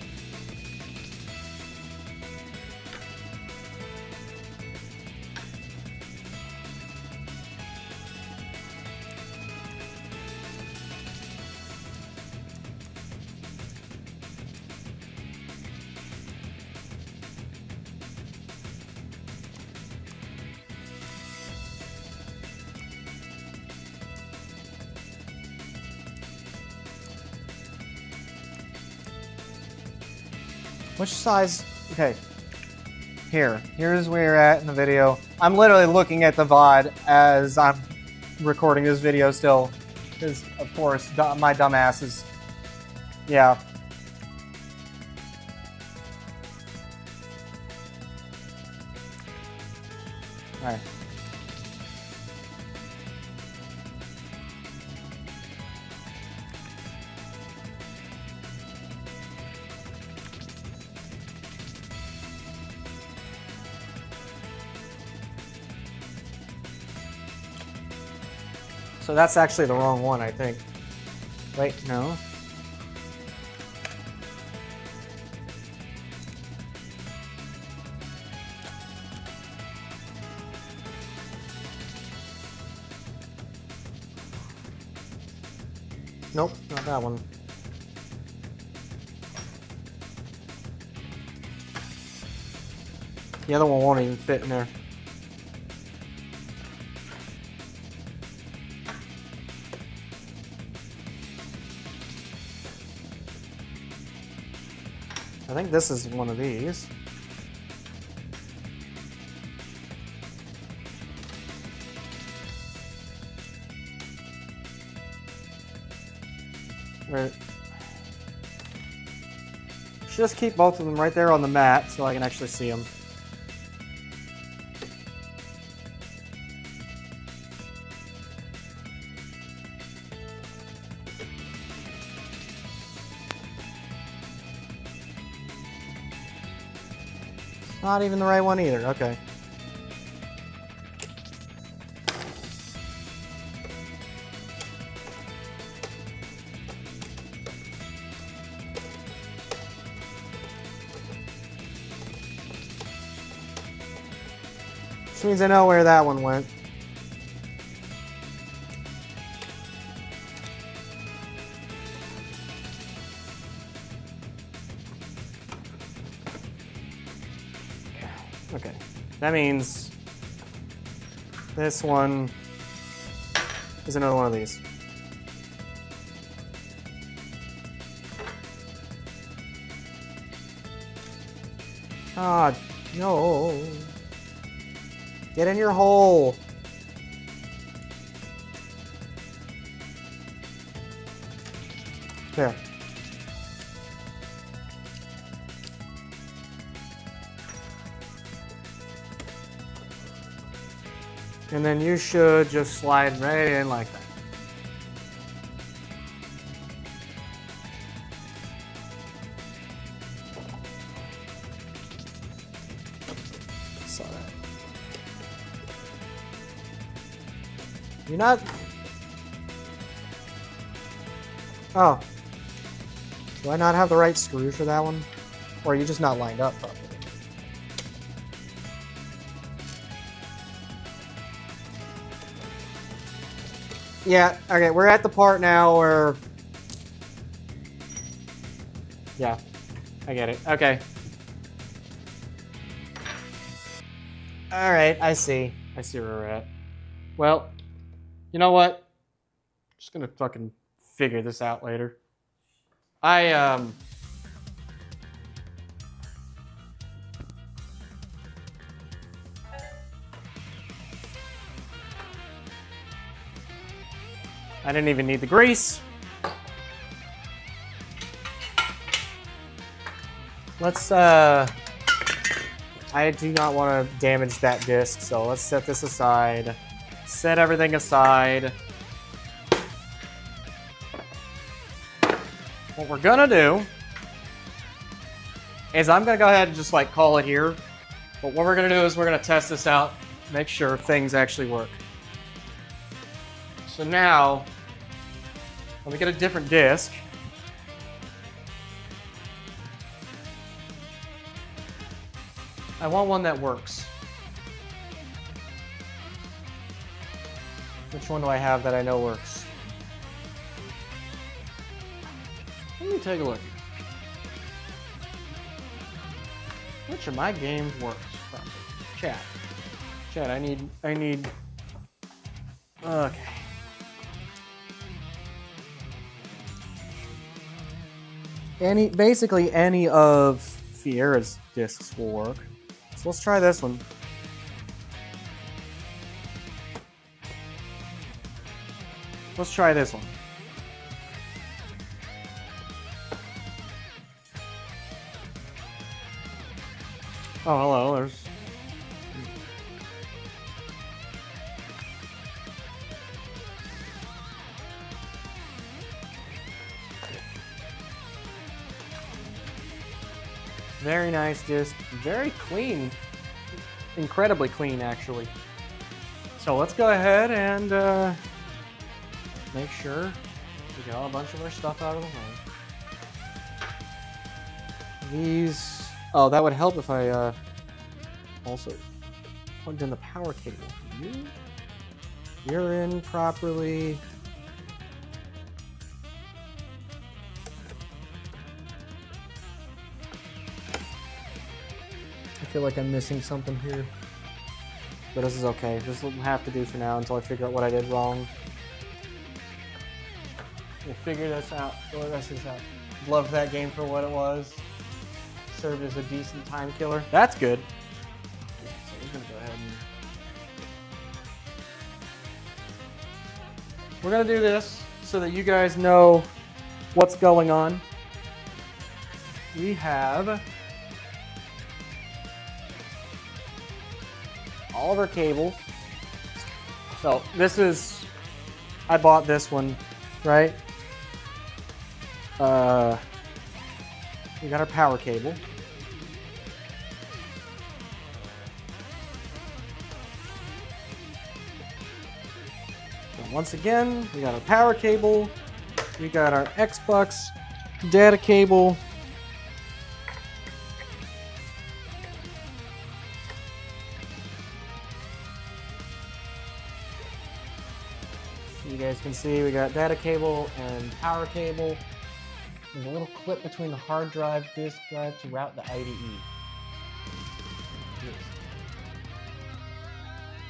S1: Which size? Okay. Here's where you're at in the video. I'm literally looking at the VOD as I'm recording this video still. Because, of course, my dumb ass is... Yeah. Alright. So that's actually the wrong one, I think. Wait, no. Nope, not that one. The other one won't even fit in there. I think this is one of these. Where? Just keep both of them right there on the mat so I can actually see them. Not even the right one either. Okay. Which means I know where that one went. Okay, that means this one is another one of these. Ah, no. Get in your hole. There. And then you should just slide right in like that. Sorry. You're not... Oh. Do I not have the right screw for that one? Or are you just not lined up properly? Yeah, okay, we're at the part now where... Yeah, I get it. Okay. Alright, I see. I see where we're at. Well, you know what? I'm just gonna fucking figure this out later. I didn't even need the grease. Let's I do not want to damage that disc, so let's set this aside. Set everything aside. What we're gonna do is I'm gonna go ahead and just like call it here. But what we're gonna do is we're gonna test this out, make sure things actually work. So now, let me get a different disc. I want one that works. Which one do I have that I know works? Let me take a look. Which of my games works? Chat. Chat, I need, okay. Basically any of Fiera's discs will work. So let's try this one. Let's try this one. Oh, hello, there's... Very nice disc, very clean. Incredibly clean, actually. So let's go ahead and make sure we get a bunch of our stuff out of the way. These... Oh, that would help if I also plugged in the power cable for you. You're in properly. I feel like I'm missing something here. But this is okay. This will have to do for now until I figure out what I did wrong. We'll figure this out. We'll rest this out. Loved that game for what it was. Served as a decent time killer. That's good. Yeah, so we're gonna go ahead and... We're gonna do this so that you guys know what's going on. We have all of our cables. So this is, I bought this one, right? We got our power cable. So once again, we got our power cable. We got our Xbox data cable. You guys can see we got data cable and power cable. There's a little clip between the hard drive, disk drive to route the IDE.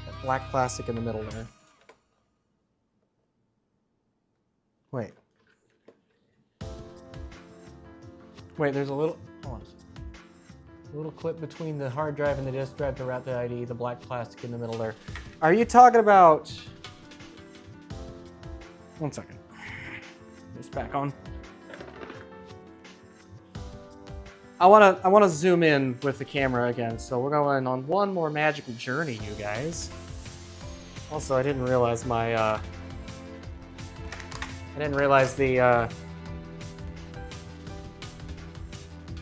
S1: That black plastic in the middle there. Wait. Wait, there's a little, hold on. A little clip between the hard drive and the disk drive to route the IDE, the black plastic in the middle there. Are you talking about, one second. This back on. I wanna zoom in with the camera again, so we're going on one more magical journey, you guys. Also, I didn't realize the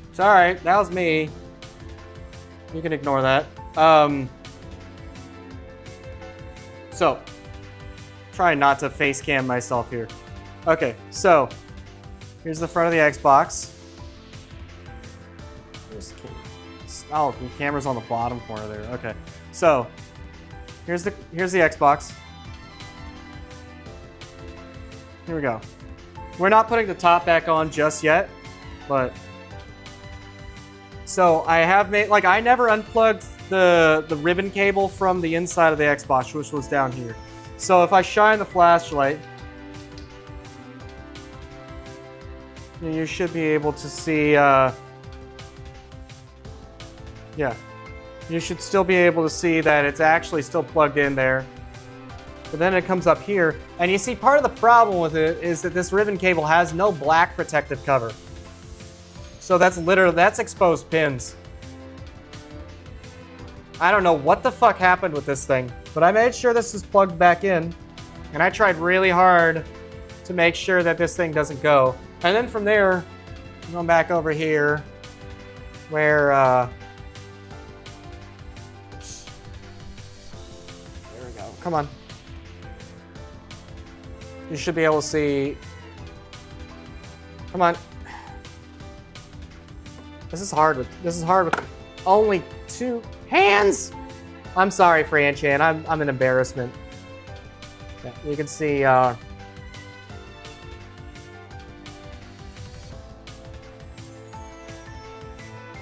S1: it's alright, that was me. You can ignore that. So, trying not to face cam myself here. Okay, so here's the front of the Xbox. Oh, the camera's on the bottom corner there. Okay, so here's the Xbox. Here we go. We're not putting the top back on just yet, but so I have made, like, I never unplugged the ribbon cable from the inside of the Xbox, which was down here. So if I shine the flashlight, you should be able to see, yeah, you should still be able to see that it's actually still plugged in there. But then it comes up here, and you see part of the problem with it is that this ribbon cable has no black protective cover. So that's exposed pins. I don't know what the fuck happened with this thing, but I made sure this is plugged back in, and I tried really hard to make sure that this thing doesn't go. And then from there, I'm going back over here where, oops. There we go. Come on. You should be able to see. Come on. This is hard with only 2 hands. I'm sorry, Fran-chan. I'm an embarrassment. Yeah, you can see.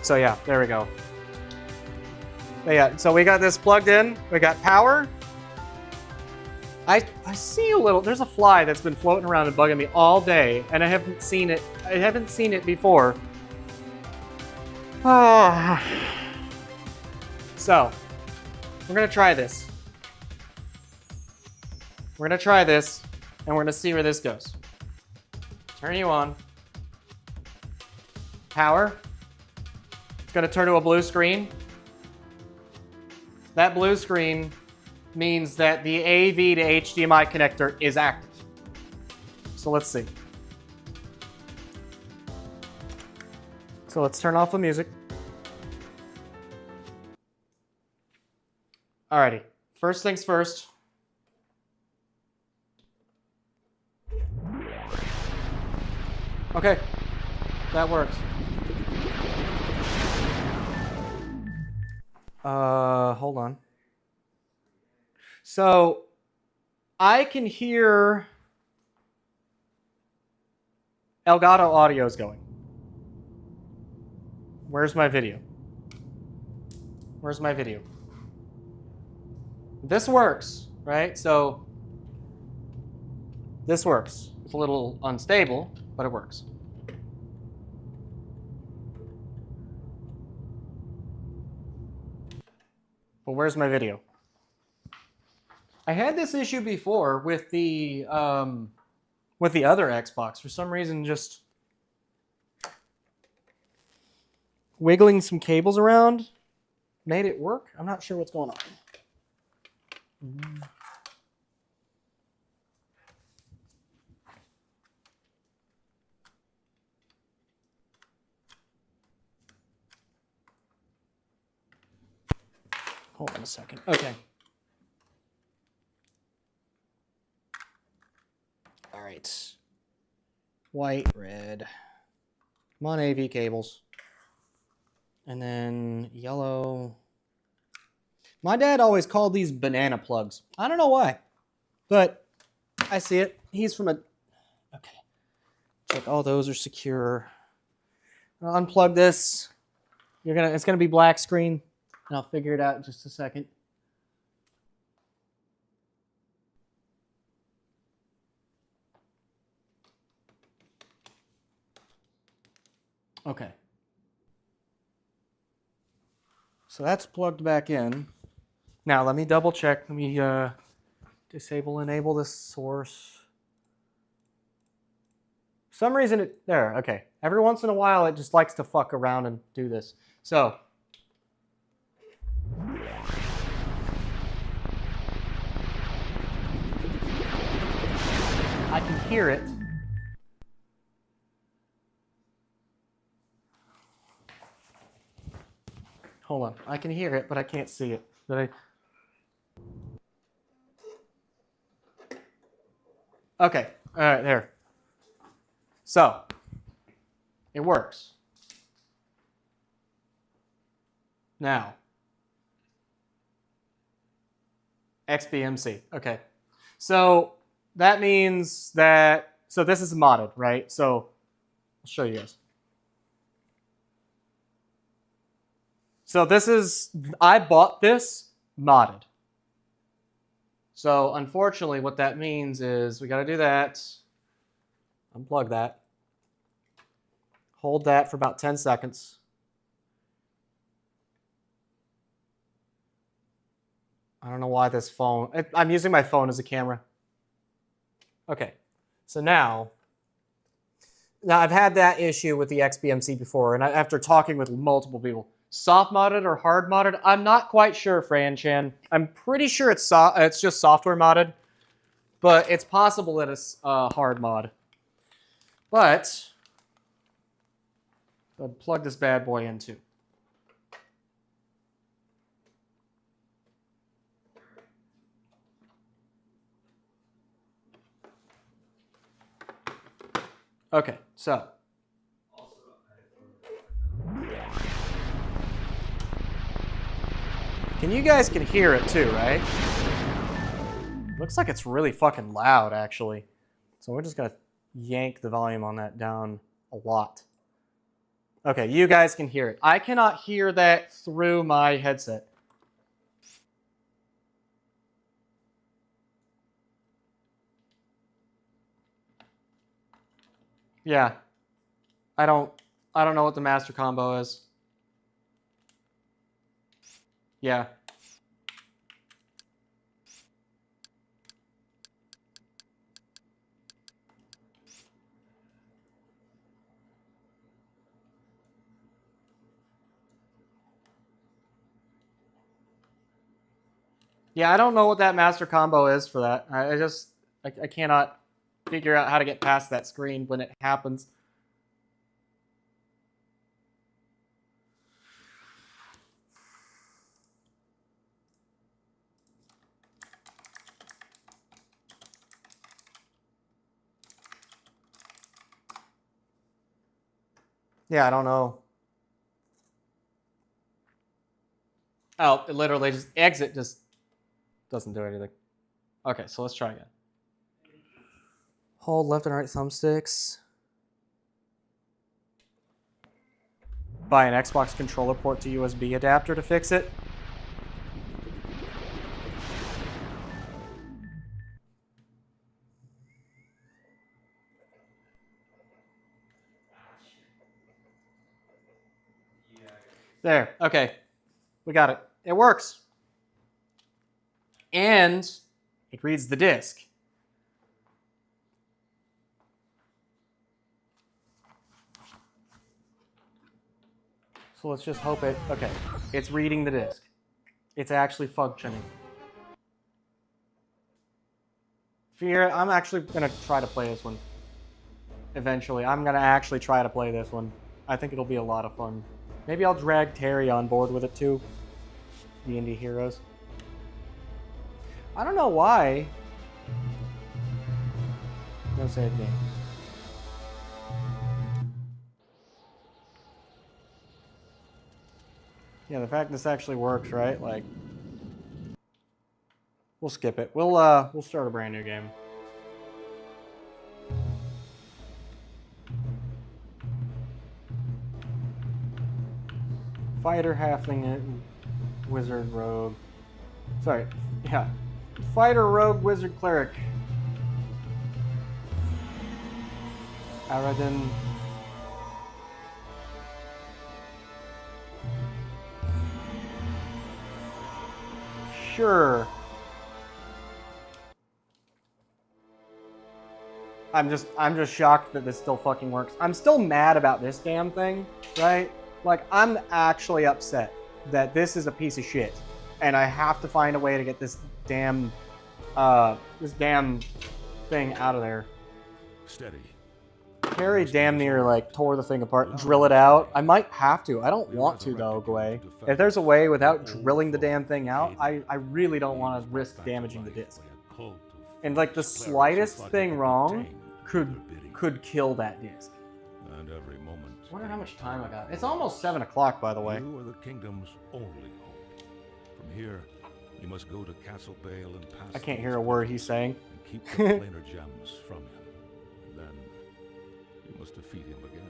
S1: So yeah, there we go. But yeah, so we got this plugged in. We got power. I see a little. There's a fly that's been floating around and bugging me all day, and I haven't seen it. I haven't seen it before. Oh. So we're gonna try this. We're gonna try this, and we're gonna see where this goes. Turn you on. Power. It's gonna turn to a blue screen. That blue screen means that the AV to HDMI connector is active. So let's see. So let's turn off the music. Alrighty, first things first. Okay, that works. Hold on. So I can hear Elgato audio's going. Where's my video? Where's my video? This works, right? So this works. It's a little unstable, but it works. But where's my video? I had this issue before with the other Xbox. For some reason, just wiggling some cables around made it work. I'm not sure what's going on. Hold on a second. Okay. All right. White, red. Come on, AV cables. And then yellow. My dad always called these banana plugs. I don't know why, but I see it. He's from a... Okay. Check all those are secure. I'll unplug this. It's gonna be black screen, and I'll figure it out in just a second. Okay. So that's plugged back in. Now let me double check. Let me disable, enable this source. For some reason there, okay. Every once in a while it just likes to fuck around and do this. So. I can hear it. Hold on. I can hear it, but I can't see it. Okay. All right, there. So, it works. Now, XBMC. Okay. So, that means that, so this is modded, right? So, I'll show you guys. So this is, I bought this modded. So unfortunately what that means is we gotta do that, unplug that, hold that for about 10 seconds. I don't know why this phone, I'm using my phone as a camera. Okay, so now I've had that issue with the XBMC before, and after talking with multiple people. soft modded or hard modded. I'm not quite sure, Fran Chan. I'm pretty sure it's just software modded, but it's possible that it's hard mod. But I'll plug this bad boy in too. Okay, so. You guys can hear it too, right? Looks like it's really fucking loud, actually. So we're just gonna yank the volume on that down a lot. Okay, you guys can hear it. I cannot hear that through my headset. Yeah. I don't know what the master combo is. Yeah. Yeah, I don't know what that master combo is for that. I cannot figure out how to get past that screen when it happens. Yeah, I don't know. Oh, it literally just exit just doesn't do anything. Okay, so let's try again. Hold left and right thumbsticks. Buy an Xbox controller port to USB adapter to fix it. There, okay. We got it. It works. And it reads the disc. So let's just hope it, okay. It's reading the disc. It's actually functioning. Fear, I'm actually gonna try to play this one. Eventually, I'm gonna actually try to play this one. I think it'll be a lot of fun. Maybe I'll drag Terry on board with it too. The Indie Heroes. I don't know why. No save game. Yeah, the fact this actually works, right? Like, we'll skip it. We'll start a brand new game. Fighter, halfling, wizard, rogue. Sorry, yeah. Fighter, rogue, wizard, cleric. Aradin. Sure. I'm just shocked that this still fucking works. I'm still mad about this damn thing, right? Like, I'm actually upset that this is a piece of shit, and I have to find a way to get this damn thing out of there.
S3: Steady.
S1: Harry damn near like tore the thing apart, drill it out. I might have to. I don't want to though, Gwei. If there's a way without drilling the damn thing out, I really don't want to risk damaging the disc. And like the slightest thing wrong could kill that disc.
S3: And every moment.
S1: I wonder how much time I got. It's almost 7 o'clock, by the way.
S3: You are the kingdom's only hope. From here, you must go to Castle Bale and pass.
S1: I can't hear a word he's saying.
S3: And keep the planar gems from him. And then you must defeat him again.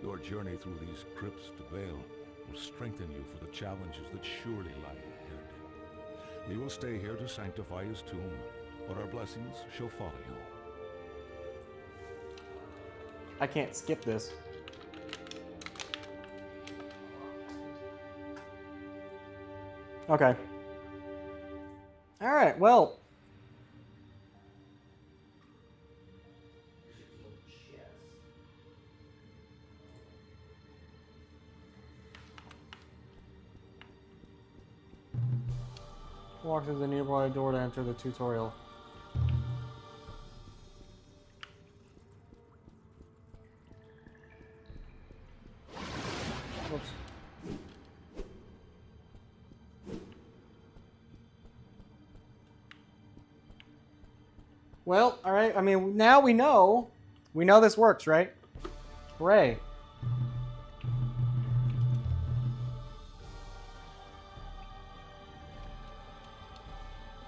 S3: Your journey through these crypts to Bale will strengthen you for the challenges that surely lie ahead. We will stay here to sanctify his tomb, but our blessings shall follow you.
S1: I can't skip this. Okay. All right, well. walk through the nearby door to enter the tutorial. Whoops. Well, all right. I mean, now we know. We know this works, right? Hooray.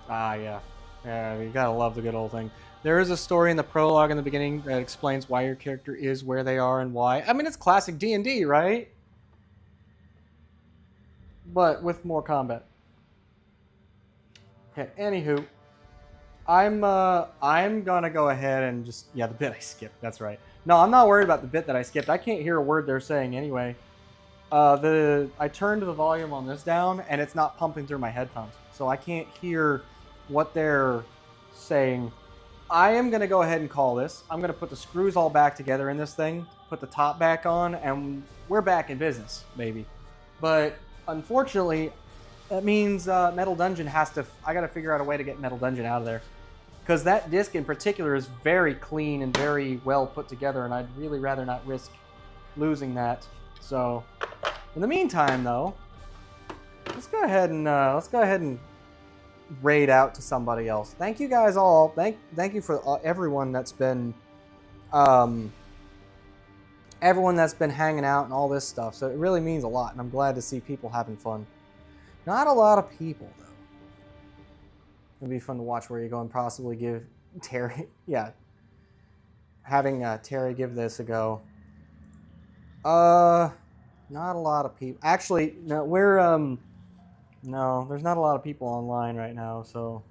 S1: Ah, yeah. Yeah, you gotta love the good old thing. There is a story in the prologue in the beginning that explains why your character is where they are and why. I mean, it's classic D&D, right? But with more combat. Okay, anywho. I'm gonna go ahead and just... Yeah, the bit I skipped, that's right. No, I'm not worried about the bit that I skipped. I can't hear a word they're saying anyway. I turned the volume on this down, and it's not pumping through my headphones. So I can't hear what they're saying. I am going to go ahead and call this. I'm going to put the screws all back together in this thing, put the top back on, and we're back in business, maybe. But unfortunately, that means Metal Dungeon has to... I got to figure out a way to get Metal Dungeon out of there. Because that disc in particular is very clean and very well put together, and I'd really rather not risk losing that. So, in the meantime, though, let's go ahead and raid out to somebody else. Thank you guys all. Thank you for everyone that's been hanging out and all this stuff. So it really means a lot, and I'm glad to see people having fun. Not a lot of people though. It'd be fun to watch where you go and possibly give Terry, having Terry give this a go. Not a lot of people. Actually, no, no, there's not a lot of people online right now, so.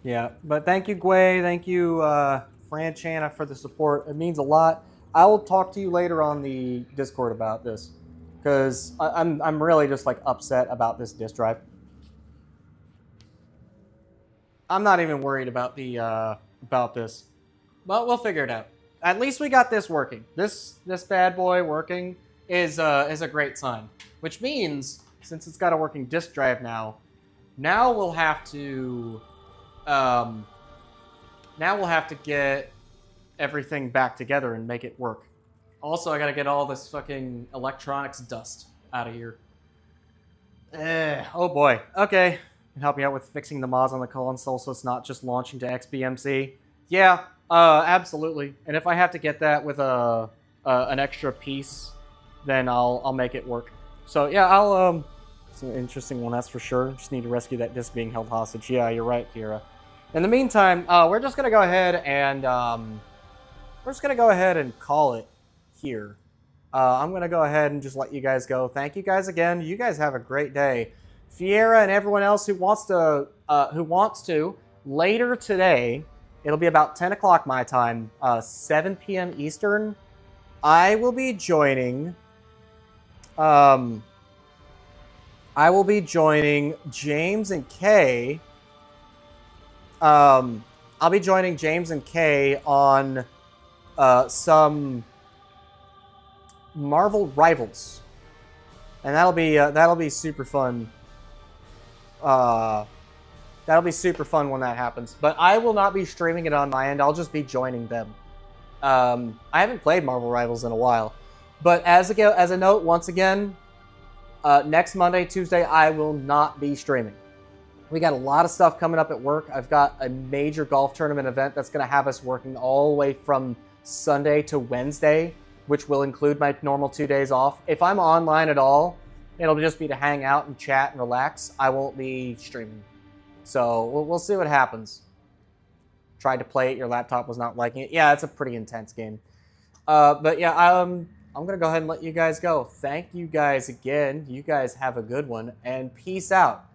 S1: Yeah, but thank you, Gwei. Thank you, Franchana, for the support. It means a lot. I will talk to you later on the Discord about this, because I'm really just like upset about this disk drive. I'm not even worried about the about this, but we'll figure it out. At least we got this working. This bad boy working is a great sign. Which means, since it's got a working disk drive now we'll have to get everything back together and make it work. Also, I gotta get all this fucking electronics dust out of here. Oh boy. Okay. Can help me out with fixing the mods on the console so it's not just launching to XBMC. Yeah, absolutely. And if I have to get that with an extra piece, then I'll make it work. So yeah, it's an interesting one, that's for sure. Just need to rescue that disc being held hostage. Yeah, you're right, Fiera. In the meantime, we're just gonna go ahead and call it here. I'm gonna go ahead and just let you guys go. Thank you guys again. You guys have a great day. Fiera and everyone else who wants to, later today, it'll be about 10 o'clock my time, 7 p.m. Eastern, I will be joining James and Kay. I'll be joining James and Kay on some Marvel Rivals, and that'll be super fun. That'll be super fun when that happens. But I will not be streaming it on my end. I'll just be joining them. I haven't played Marvel Rivals in a while, but as a note, once again, next Monday, Tuesday, I will not be streaming. We got a lot of stuff coming up at work. I've got a major golf tournament event that's going to have us working all the way from Sunday to Wednesday, which will include my normal 2 days off. If I'm online at all, it'll just be to hang out and chat and relax. I won't be streaming. So we'll see what happens. Tried to play it, your laptop was not liking it. Yeah, it's a pretty intense game. But yeah, I'm going to go ahead and let you guys go. Thank you guys again. You guys have a good one, and peace out.